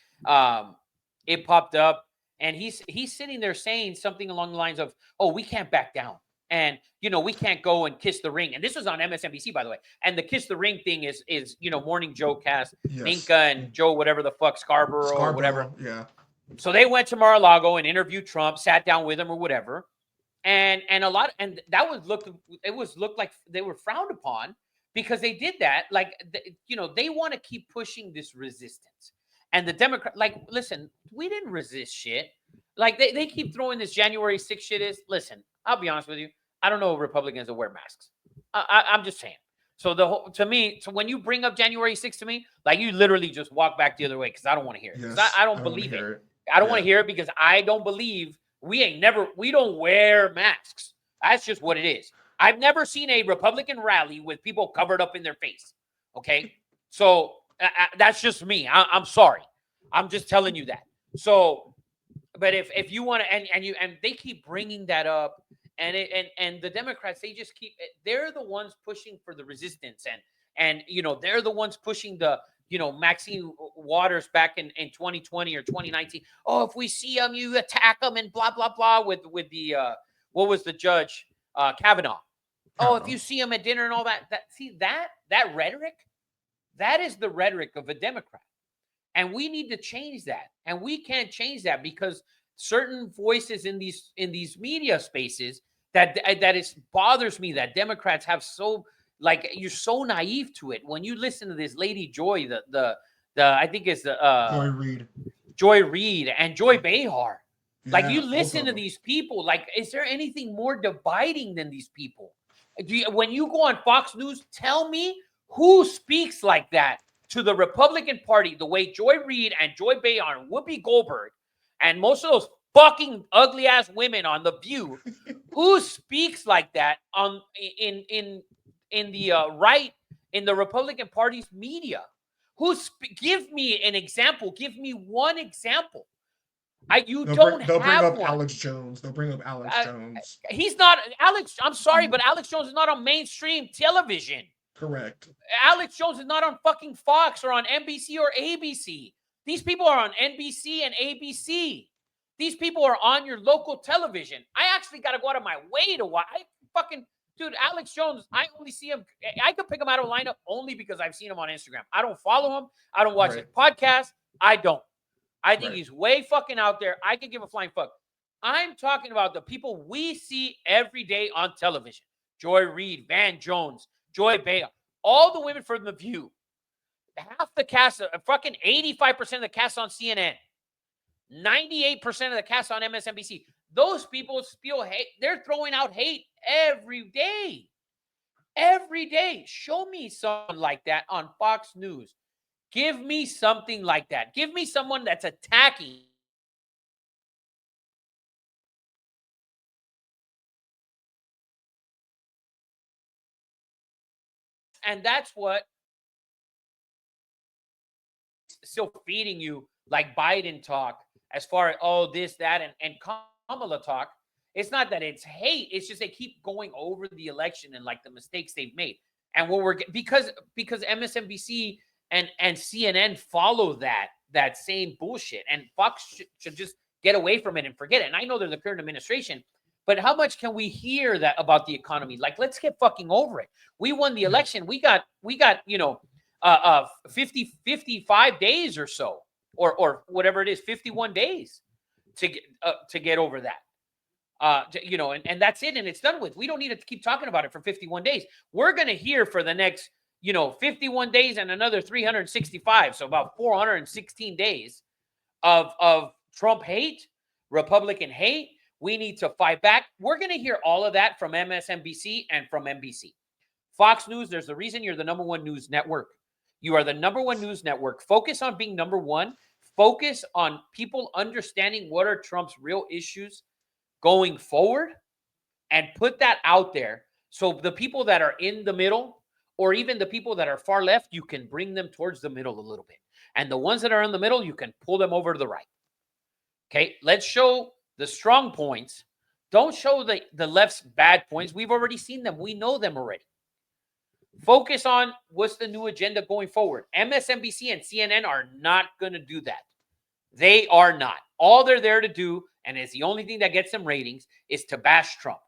it popped up, and he's sitting there saying something along the lines of, "Oh, we can't back down, and we can't go and kiss the ring." And this was on MSNBC, by the way. And the kiss the ring thing is Morning Joe cast, Yes. Minka and Joe, whatever the fuck, Scarborough or whatever. Yeah. So they went to Mar-a-Lago and interviewed Trump, sat down with him or whatever. And that looked like they were frowned upon, because they did that. Like, they want to keep pushing this resistance. And the Democrat, like, listen, we didn't resist shit. Like, they keep throwing this January 6th shit is. Listen, I'll be honest with you. I don't know Republicans that wear masks. I'm just saying. So to me, when you bring up January 6th to me, like, you literally just walk back the other way, because I don't want to hear it. Yes. I don't believe it. I don't want to hear it, because I don't believe we don't wear masks. That's just what it is. I've never seen a Republican rally with people covered up in their face. Okay. So that's just me. I'm sorry. I'm just telling you that. So, but if you want to, and they keep bringing that up, and the Democrats, they're the ones pushing for the resistance, and they're the ones pushing the, Maxine Waters back in 2020 or 2019. Oh, if we see them, you attack them, and blah blah blah, with the what was the judge, Kavanaugh. Oh, if you see them at dinner and all that. That rhetoric, that is the rhetoric of a Democrat, and we need to change that. And we can't change that because certain voices in these media spaces that bothers me, that Democrats have so. Like, you're so naive to it. When you listen to this lady Joy, the I think it's the Joy Reid and Joy Behar. Yeah, like, you listen to these people. Like, is there anything more dividing than these people? When you go on Fox News, tell me who speaks like that to the Republican Party the way Joy Reid and Joy Behar and Whoopi Goldberg and most of those fucking ugly ass women on The View. Who speaks like that in the right, in the Republican Party's media? Give me an example. Give me one example. They'll bring up Alex Jones. They'll bring up Alex Jones. He's not Alex. I'm sorry, but Alex Jones is not on mainstream television. Correct. Alex Jones is not on fucking Fox or on NBC or ABC. These people are on NBC and ABC. These people are on your local television. I actually got to go out of my way to watch. Dude, Alex Jones, I only see him. I could pick him out of a lineup only because I've seen him on Instagram. I don't follow him. I don't watch his podcast. I don't. I think he's way fucking out there. I can give a flying fuck. I'm talking about the people we see every day on television. Joy Reid, Van Jones, Joy Behar, all the women from The View. Half the cast, fucking 85% of the cast on CNN. 98% of the cast on MSNBC. Those people spew hate. They're throwing out hate every day. Every day. Show me someone like that on Fox News. Give me something like that. Give me someone that's attacking. And that's what still feeding you like Biden talk as far as this, that, and Kamala talk. It's not that it's hate. It's just they keep going over the election and like the mistakes they've made. And what we're because MSNBC and CNN follow that same bullshit, and Fox should just get away from it and forget it. And I know they're the current administration, but how much can we hear that about the economy? Like, let's get fucking over it. We won the election. We got 55 days or so, or whatever it is, 51 days to get over that. And that's it, and it's done with. We don't need to keep talking about it for 51 days. We're going to hear for the next, 51 days and another 365, so about 416 days of Trump hate, Republican hate. We need to fight back. We're going to hear all of that from MSNBC and from NBC. Fox News, there's the reason you're the number one news network. You are the number one news network. Focus on being number one. Focus on people understanding what are Trump's real issues going forward, and put that out there so the people that are in the middle, or even the people that are far left, you can bring them towards the middle a little bit. And the ones that are in the middle, you can pull them over to the right. Okay, let's show the strong points. Don't show the left's bad points. We've already seen them. We know them already. Focus on what's the new agenda going forward. MSNBC and CNN are not going to do that. They are not. All they're there to do, and it's the only thing that gets them ratings, is to bash Trump.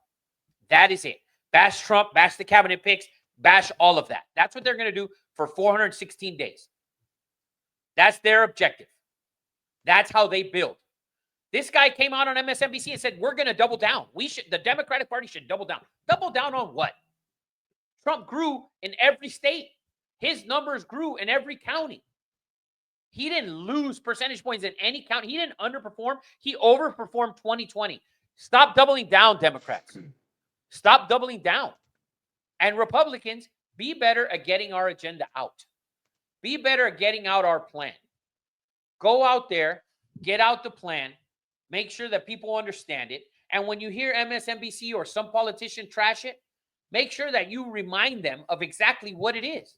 That is it. Bash Trump, bash the cabinet picks, bash all of that. That's what they're going to do for 416 days. That's their objective. That's how they build. This guy came out on MSNBC and said, we're going to double down. The Democratic Party should double down. Double down on what? Trump grew in every state. His numbers grew in every county. He didn't lose percentage points in any county. He didn't underperform. He overperformed 2020. Stop doubling down, Democrats. Stop doubling down. And Republicans, be better at getting our agenda out. Be better at getting out our plan. Go out there, get out the plan, make sure that people understand it. And when you hear MSNBC or some politician trash it, make sure that you remind them of exactly what it is.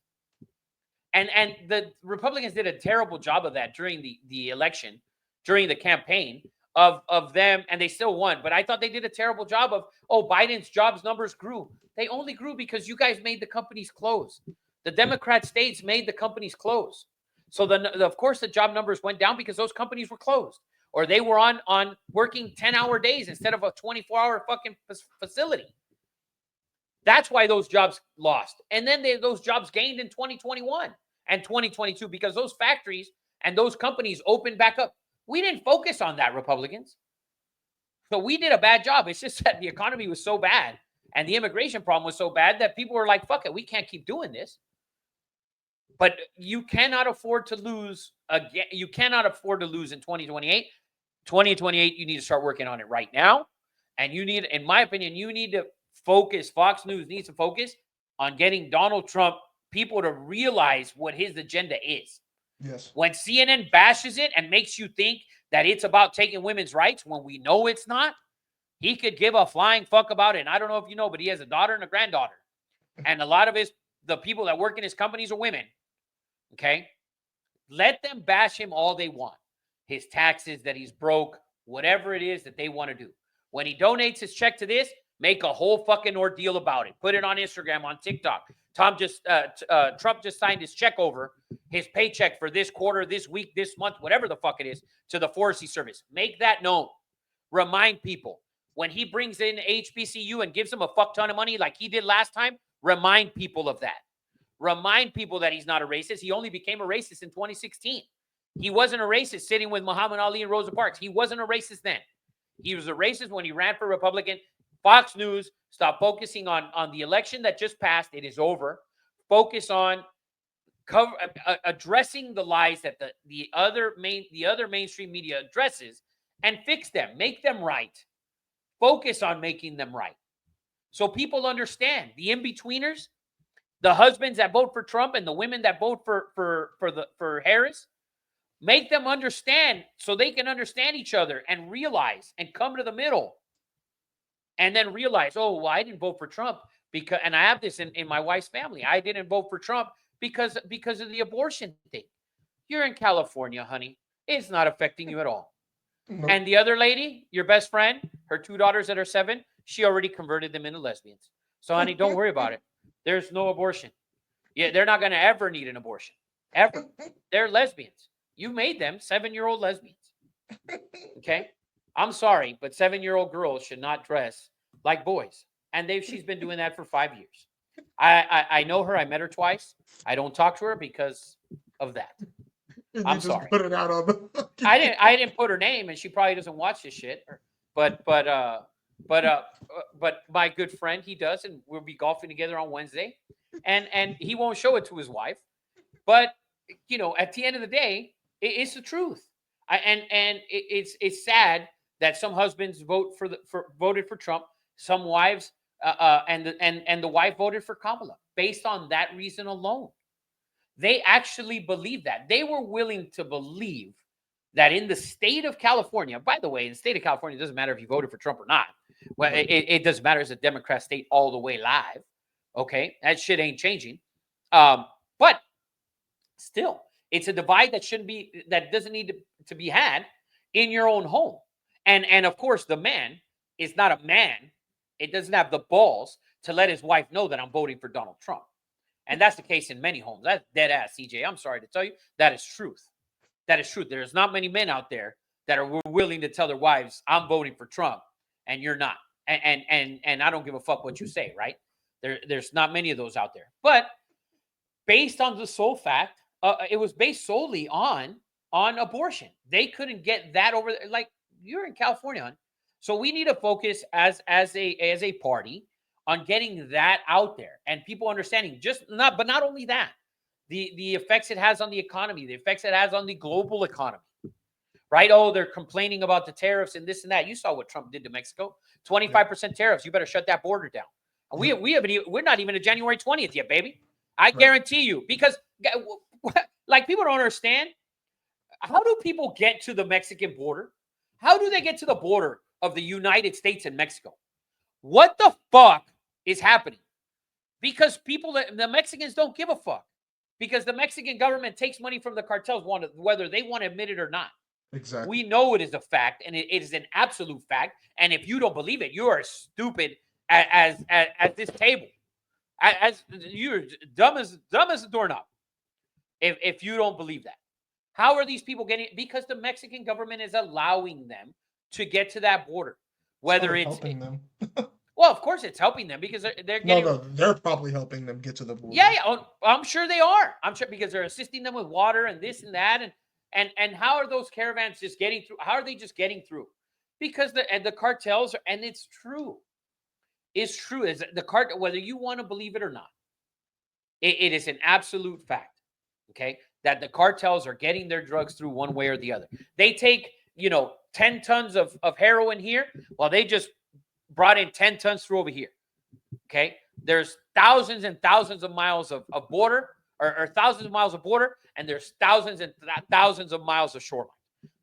And the Republicans did a terrible job of that during the election, during the campaign of them, and they still won. But I thought they did a terrible job of, Biden's jobs numbers grew. They only grew because you guys made the companies close. The Democrat states made the companies close. So of course the job numbers went down because those companies were closed, or they were on working 10-hour days instead of a 24-hour fucking facility. That's why those jobs lost. And then those jobs gained in 2021 and 2022 because those factories and those companies opened back up. We didn't focus on that, Republicans. So we did a bad job. It's just that the economy was so bad and the immigration problem was so bad that people were like, fuck it, we can't keep doing this. But you cannot afford to lose again. You cannot afford to lose in 2028. 2028, you need to start working on it right now. And you need, in my opinion, you need to focus. Fox News needs to focus on getting Donald Trump, people to realize what his agenda is. Yes. When CNN bashes it and makes you think that it's about taking women's rights when we know it's not, he could give a flying fuck about it. And I don't know if you know, but he has a daughter and a granddaughter. And a lot of the people that work in his companies are women. Okay? Let them bash him all they want. His taxes, that he's broke, whatever it is that they want to do. When he donates his check to this, make a whole fucking ordeal about it. Put it on Instagram, on TikTok. Trump just signed his check over, his paycheck for this quarter, this week, this month, whatever the fuck it is, to the Forestry Service. Make that known. remind people. When he brings in HBCU and gives them a fuck ton of money like he did last time, remind people of that. Remind people that he's not a racist. He only became a racist in 2016. He wasn't a racist sitting with Muhammad Ali and Rosa Parks. He wasn't a racist then. He was a racist when he ran for Republican. Fox News, stop focusing on the election that just passed. It is over. Focus on addressing the lies that the other mainstream media addresses and fix them. Make them right. Focus on making them right. So people understand the in-betweeners, the husbands that vote for Trump and the women that vote for Harris. Make them understand so they can understand each other and realize and come to the middle. And then realize, oh, well, I didn't vote for Trump because, and I have this in my wife's family. I didn't vote for Trump because of the abortion thing. You're in California, honey. It's not affecting you at all. Nope. And the other lady, your best friend, her 2 daughters that are 7, she already converted them into lesbians. So, honey, don't worry about it. There's no abortion. Yeah, they're not going to ever need an abortion. Ever. They're lesbians. You made them 7-year-old lesbians. Okay? I'm sorry, but 7-year-old girls should not dress like boys. And she's been doing that for 5 years. I know her. I met her twice. I don't talk to her because of that. I'm sorry. Put it out on the I didn't put her name, and she probably doesn't watch this shit. But my good friend, he does, and we'll be golfing together on Wednesday. And he won't show it to his wife. But at the end of the day, it's the truth. It's sad that some husbands voted for Trump, some wives and the wife voted for Kamala based on that reason alone. They actually believe that. They were willing to believe that in the state of California, by the way, in the state of California, it doesn't matter if you voted for Trump or not. Well, it doesn't matter. It's a Democrat state all the way live. Okay, that shit ain't changing. But still, it's a divide that doesn't need to be had in your own home. And of course, the man is not a man. It doesn't have the balls to let his wife know that I'm voting for Donald Trump. And that's the case in many homes. That's dead ass, CJ. I'm sorry to tell you. That is truth. That is truth. There's not many men out there that are willing to tell their wives, I'm voting for Trump, and you're not. And I don't give a fuck what you say, right? There's not many of those out there. But based on the sole fact, it was based solely on abortion. They couldn't get that over. Like, you're in California, hon. So we need to focus as a party on getting that out there and people understanding but not only that, the effects it has on the economy, the effects it has on the global economy, right? Oh, they're complaining about the tariffs and this and that. You saw what Trump did to Mexico, 25% tariffs. You better shut that border down. We're not even at January 20th yet, baby. I guarantee you, because like people don't understand. How do people get to the Mexican border? How do they get to the border of the United States and Mexico? What the fuck is happening? Because the Mexicans don't give a fuck. Because the Mexican government takes money from the cartels, whether they want to admit it or not. Exactly. We know it is a fact, and it is an absolute fact. And if you don't believe it, you are stupid as this table. As you're dumb as a doorknob. If you don't believe that. How are these people getting it? Because the Mexican government is allowing them to get to that border. Whether it's helping them. Well, of course it's helping them because they're getting... No, they're probably helping them get to the border. Yeah, I'm sure they are. I'm sure because they're assisting them with water and this and that. And how are those caravans just getting through? How are they just getting through? Because the cartels are, and it's true. It's true. Is the cartel, whether you want to believe it or not, it is an absolute fact. Okay, that the cartels are getting their drugs through one way or the other. They take 10 tons of heroin here, while they just brought in 10 tons through over here. Okay, there's thousands and thousands of miles of border, or thousands of miles of border, and there's thousands and thousands of miles of shoreline,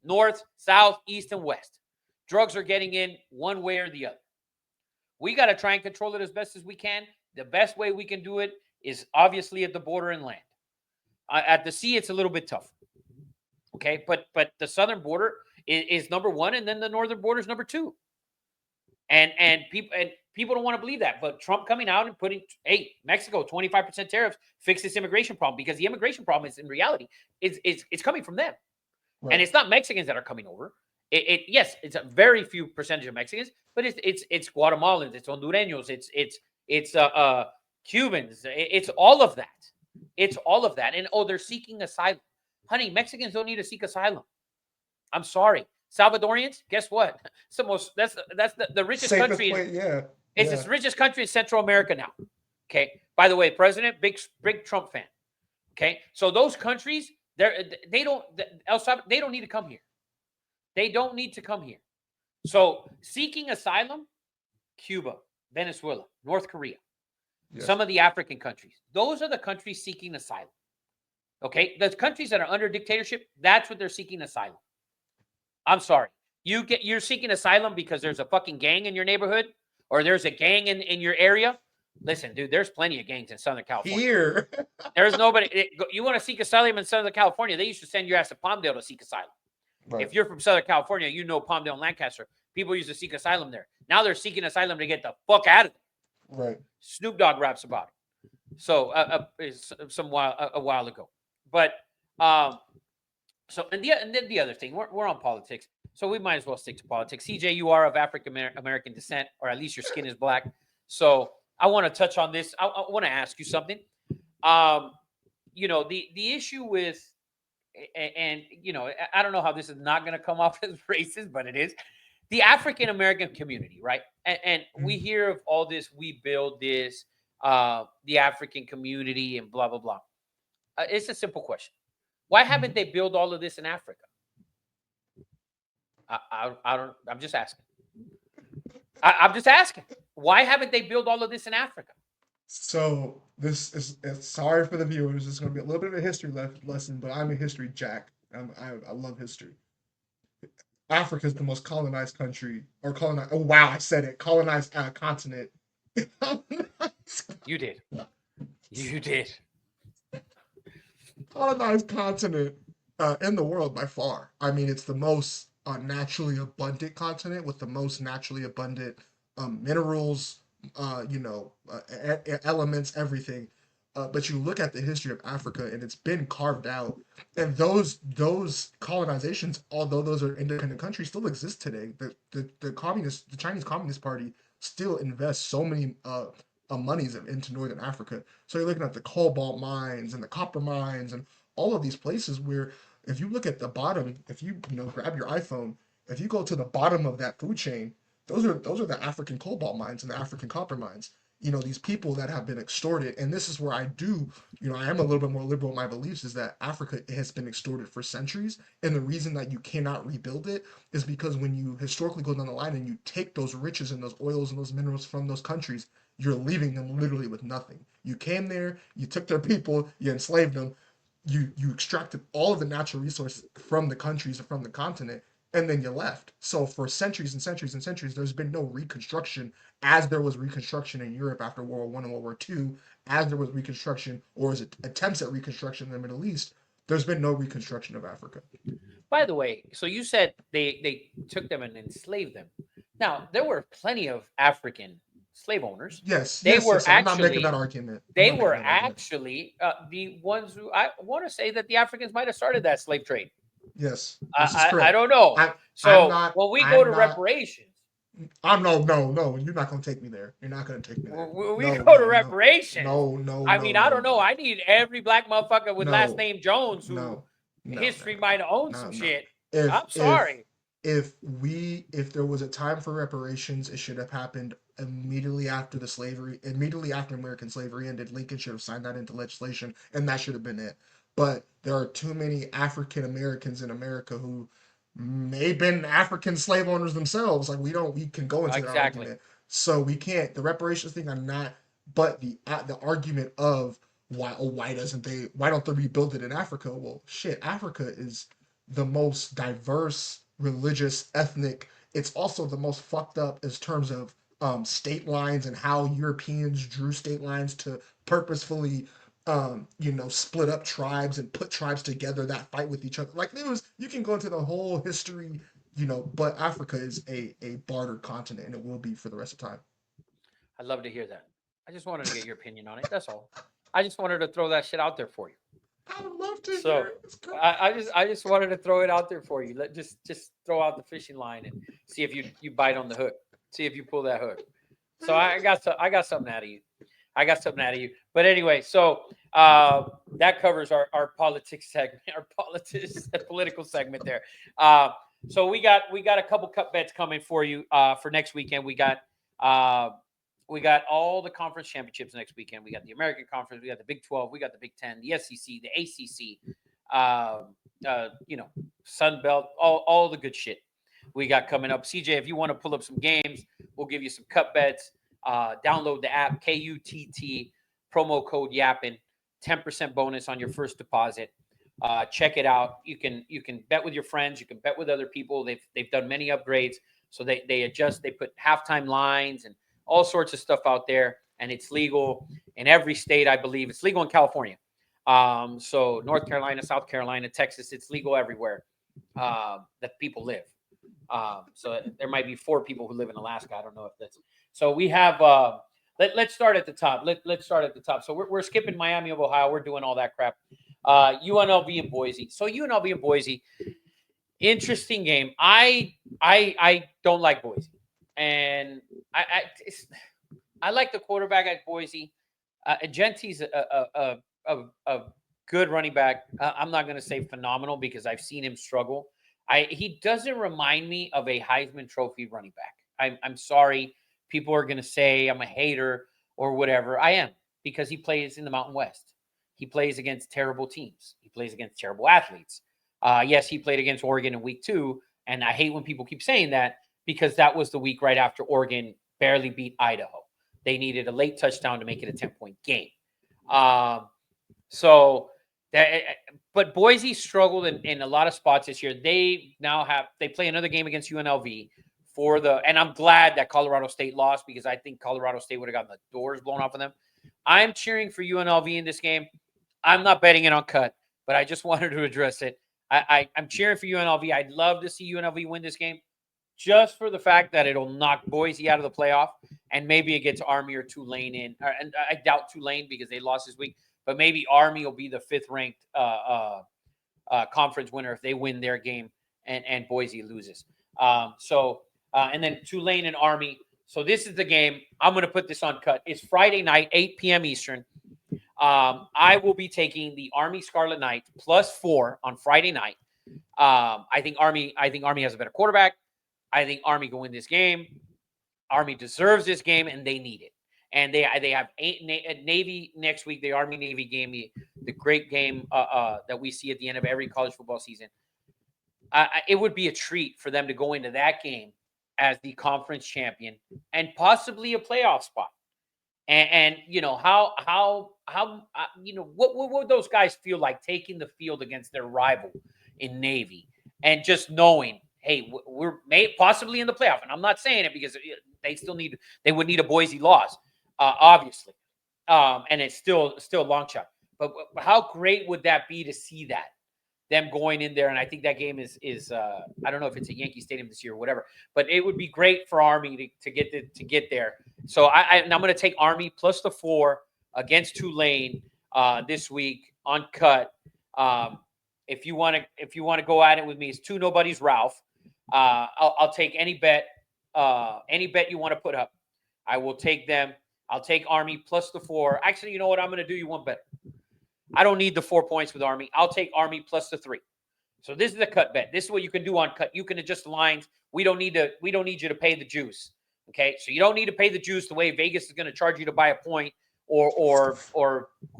north, south, east, and west. Drugs are getting in one way or the other. We got to try and control it as best as we can. The best way we can do it is obviously at the border and land. At the sea, it's a little bit tough. Okay, but the southern border is number one, and then the northern border is number two. And people don't want to believe that. But Trump coming out and putting, hey, Mexico, 25% tariffs, fix this immigration problem, because the immigration problem is in reality it's coming from them. Right. And it's not Mexicans that are coming over. Yes, it's a very few percentage of Mexicans, but it's Guatemalans, it's Hondureños, it's Cubans, it's all of that. It's all of that. And they're seeking asylum. Honey, Mexicans don't need to seek asylum. I'm sorry. Salvadorians, guess what? It's the most that's the richest Safest country. way, yeah. It's Yeah. the richest country in Central America now. Okay. By the way, president, big Trump fan. Okay. So those countries, they don't El Salvador, they don't need to come here. They don't need to come here. So seeking asylum, Cuba, Venezuela, North Korea, Yes. some of the African countries. Those are the countries seeking asylum. Okay. The countries that are under dictatorship, that's what they're seeking asylum. I'm sorry. You're seeking asylum because there's a fucking gang in your neighborhood or there's a gang in your area. Listen, dude, there's plenty of gangs in Southern California. Here. There's nobody. You want to seek asylum in Southern California, they used to send your ass to Palmdale to seek asylum. Right. If you're from Southern California, you know Palmdale and Lancaster. People used to seek asylum there. Now they're seeking asylum to get the fuck out of there. Right. Snoop Dogg raps about it. So a while ago. But so and then the other thing, we're on politics, so we might as well stick to politics. CJ, you are of African American descent, or at least your skin is black. So I want to touch on this. I want to ask you something. The issue with, and I don't know how this is not going to come off as racist, but it is the African American community, right? And we hear of all this. We build this, the African community, and blah blah blah. It's a simple question. Why haven't they built all of this in Africa? I don't. I'm just asking. I'm just asking. Why haven't they built all of this in Africa? So this is sorry for the viewers. It's going to be a little bit of a history lesson, but I'm a history jack. I love history. Africa is the most colonized country, or colonized. Oh wow, I said it. Colonized continent. You did. You did. Colonized continent in the world by far. I mean, it's the most naturally abundant continent with the most naturally abundant minerals, elements, everything. But you look at the history of Africa, and it's been carved out. And those colonizations, although those are independent countries, still exist today. The Chinese Communist Party still invests so many monies into Northern Africa. So you're looking at the cobalt mines and the copper mines and all of these places where, if you look at the bottom, if you grab your iPhone, if you go to the bottom of that food chain, those are the African cobalt mines and the African copper mines. These people that have been extorted, and this is where I am a little bit more liberal in my beliefs, is that Africa has been extorted for centuries, and the reason that you cannot rebuild it is because when you historically go down the line and you take those riches and those oils and those minerals from those countries, you're leaving them literally with nothing. You came there, you took their people, you enslaved them, you extracted all of the natural resources from the countries and from the continent, and then you left. So for centuries and centuries and centuries, there's been no reconstruction, as there was reconstruction in Europe after World War I and World War II, as there was reconstruction or was attempts at reconstruction in the Middle East. There's been no reconstruction of Africa. By the way, so you said they took them and enslaved them. Now, there were plenty of African slave owners. Yes, they were yes. I'm not making that argument. They were actually the ones who, I want to say that the Africans might have started that slave trade. Yes, this is correct. I don't know. When we go to reparations, I'm no. You're not going to take me there. You're not going to take me there. When we go to reparations. No. I mean, I don't know. I need every black motherfucker with last name Jones who history might have owned some shit. I'm sorry. If there was a time for reparations, it should have happened immediately after American slavery ended. Lincoln should have signed that into legislation, and that should have been it. But there are too many African Americans in America who may have been African slave owners themselves. Like we can go into that argument. So we can't. The reparations thing, I'm not. But the argument of why don't they rebuild it in Africa? Well, shit, Africa is the most diverse, religious, ethnic. It's also the most fucked up in terms of state lines and how Europeans drew state lines to purposefully split up tribes and put tribes together that fight with each other. Like you can go into the whole history, but Africa is a bartered continent, and it will be for the rest of time. I'd love to hear that. I just wanted to get your opinion on it. That's all. I just wanted to throw that shit out there for you. I would love to So hear this. I just wanted to throw it out there for you. Just throw out the fishing line and see if you bite on the hook. See if you pull that hook. So I got something out of you. I got something out of you. But anyway, so that covers our politics segment, our politics political segment there. So we got a couple Kutt Bets coming for you for next weekend. We got all the conference championships next weekend. We got the American Conference, we got the Big 12, we got the Big 10, the SEC, the ACC, Sun Belt, all the good shit we got coming up. CJ, if you want to pull up some games, we'll give you some Kutt Bets. Download the app, KUTT, promo code Yappin, 10% bonus on your first deposit. Check it out. You can bet with your friends. You can bet with other people. They've done many upgrades, so they adjust. They put halftime lines and all sorts of stuff out there, and it's legal in every state, I believe. It's legal in California. So North Carolina, South Carolina, Texas, it's legal everywhere that people live. So there might be 4 people who live in Alaska. I don't know if that's so. We have let's start at the top. Let's start at the top. So we're skipping Miami of Ohio. We're doing all that crap. UNLV and Boise. So UNLV and Boise, interesting game. I don't like Boise, and I like the quarterback at Boise. Genti's a good running back. I'm not going to say phenomenal because I've seen him struggle. He doesn't remind me of a Heisman Trophy running back. I'm sorry. People are going to say I'm a hater or whatever. I am, because he plays in the Mountain West. He plays against terrible teams. He plays against terrible athletes. Yes, he played against Oregon in week 2. And I hate when people keep saying that, because that was the week right after Oregon barely beat Idaho. They needed a late touchdown to make it a 10-point game. But Boise struggled in a lot of spots this year. They play another game against UNLV and I'm glad that Colorado State lost, because I think Colorado State would have gotten the doors blown off of them. I'm cheering for UNLV in this game. I'm not betting it on Kutt, but I just wanted to address it. I'm cheering for UNLV. I'd love to see UNLV win this game, just for the fact that it'll knock Boise out of the playoff, and maybe it gets Army or Tulane in. And I doubt Tulane because they lost this week, but maybe Army will be the 5th-ranked conference winner if they win their game and Boise loses. And then Tulane and Army. So this is the game. I'm going to put this on Kutt. It's Friday night, 8 p.m. Eastern. I will be taking the Army Scarlet Knights +4 on Friday night. I think Army has a better quarterback. I think Army can win this game. Army deserves this game, and they need it. And they have Navy next week. The Army Navy game, the great game that we see at the end of every college football season. It would be a treat for them to go into that game as the conference champion and possibly a playoff spot. And how what would those guys feel like taking the field against their rival in Navy, and just knowing, hey, we're possibly in the playoff. And I'm not saying it because they would need a Boise loss, obviously, and it's still a long shot. But how great would that be to see them going in there? And I think that game is I don't know if it's at Yankee Stadium this year or whatever, but it would be great for Army to get there. So I'm going to take Army +4 against Tulane this week on Kutt. If you want to go at it with me, it's 2 nobodies Ralph. I'll take any bet you want to put up. I will take them. I'll take Army +4. Actually, you know what? I'm going to do you one better. I don't need the 4 points with Army. I'll take Army +3. So this is a Kutt Bet. This is what you can do on Kutt. You can adjust the lines. We don't need you to pay the juice. Okay, so you don't need to pay the juice the way Vegas is going to charge you to buy a point, or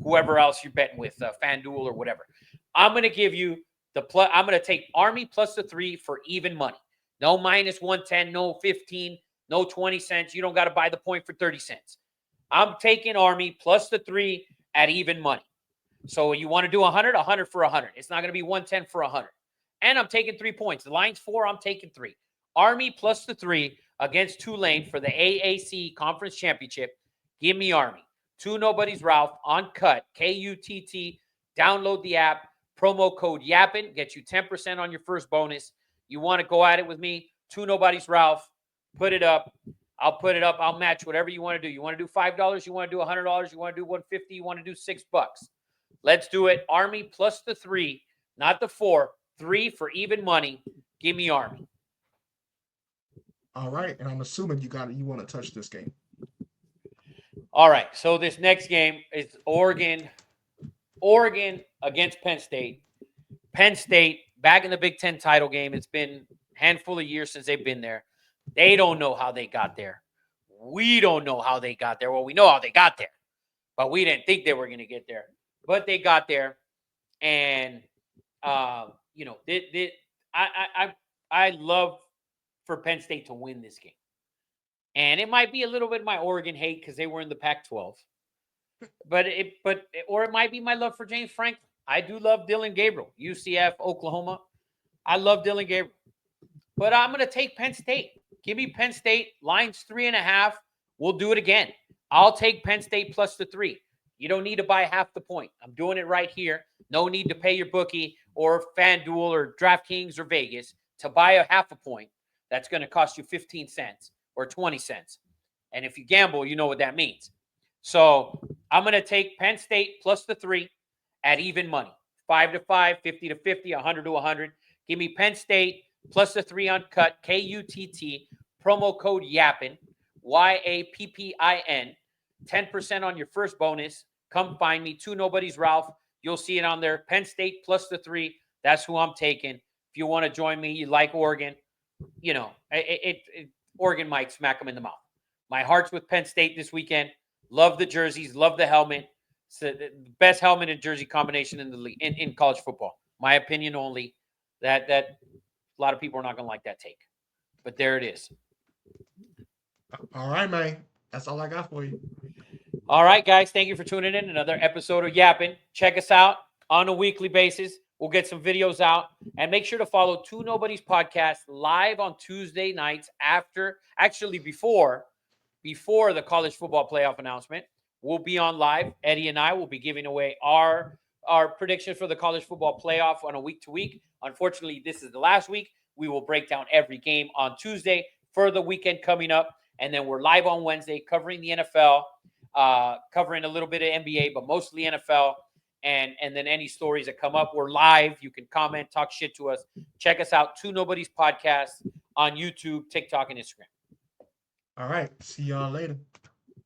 whoever else you're betting with, FanDuel or whatever. I'm going to give you I'm going to take Army +3 for even money. No -110, no 15, no 20 cents. You don't got to buy the point for 30 cents. I'm taking Army +3 at even money. So you want to do 100 for 100. It's not going to be 110 for 100. And I'm taking 3 points. The line's 4. I'm taking 3. Army +3 against Tulane for the AAC Conference Championship. Give me Army. 2 nobodies Ralph on Kutt, KUTT. Download the app. Promo code Yappin gets you 10% on your first bonus. You want to go at it with me? 2 nobodies Ralph. Put it up. I'll put it up. I'll match whatever you want to do. You want to do $5? You want to do $100? You want to do $150? You want to do $6? Let's do it. Army plus the 3, not the 4. 3 for even money. Give me Army. All right, and I'm assuming you want to touch this game. All right. So this next game is Oregon against Penn State. Penn State back in the Big Ten title game. It's been a handful of years since they've been there. They don't know how they got there. We don't know how they got there. Well, we know how they got there, but we didn't think they were going to get there. But they got there, and I love for Penn State to win this game, and it might be a little bit of my Oregon hate because they were in the Pac-12, or it might be my love for James Franklin. I do love Dylan Gabriel, UCF, Oklahoma. I love Dylan Gabriel, but I'm going to take Penn State. Give me Penn State, lines 3.5. We'll do it again. I'll take Penn State plus the 3. You don't need to buy half the point. I'm doing it right here. No need to pay your bookie or FanDuel or DraftKings or Vegas to buy a half a point. That's going to cost you 15 cents or 20 cents. And if you gamble, you know what that means. So I'm going to take Penn State plus the 3 at even money. 5 to 5, 50 to 50, 100 to 100. Give me Penn State plus the 3 on Kutt, KUTT, promo code Yappin, YAPPIN, 10% on your first bonus. Come find me, 2 Nobodies Ralph. You'll see it on there. Penn State plus the 3. That's who I'm taking. If you want to join me, you like Oregon, Oregon might smack them in the mouth. My heart's with Penn State this weekend. Love the jerseys, love the helmet. It's the best helmet and jersey combination in the league in college football. My opinion only. That a lot of people are not going to like that take, but there it is. All right, man. That's all I got for you. All right, guys. Thank you for tuning in. Another episode of Yappin. Check us out on a weekly basis. We'll get some videos out, and make sure to follow 2 Nobodies podcast live on Tuesday nights before the college football playoff announcement. We'll be on live. Eddie and I will be giving away our predictions for the college football playoff on a week to week. Unfortunately, this is the last week. We will break down every game on Tuesday for the weekend coming up. And then we're live on Wednesday covering the NFL, covering a little bit of NBA, but mostly NFL. And then any stories that come up, we're live. You can comment, talk shit to us. Check us out, 2 Nobodies podcast on YouTube, TikTok, and Instagram. All right. See y'all later.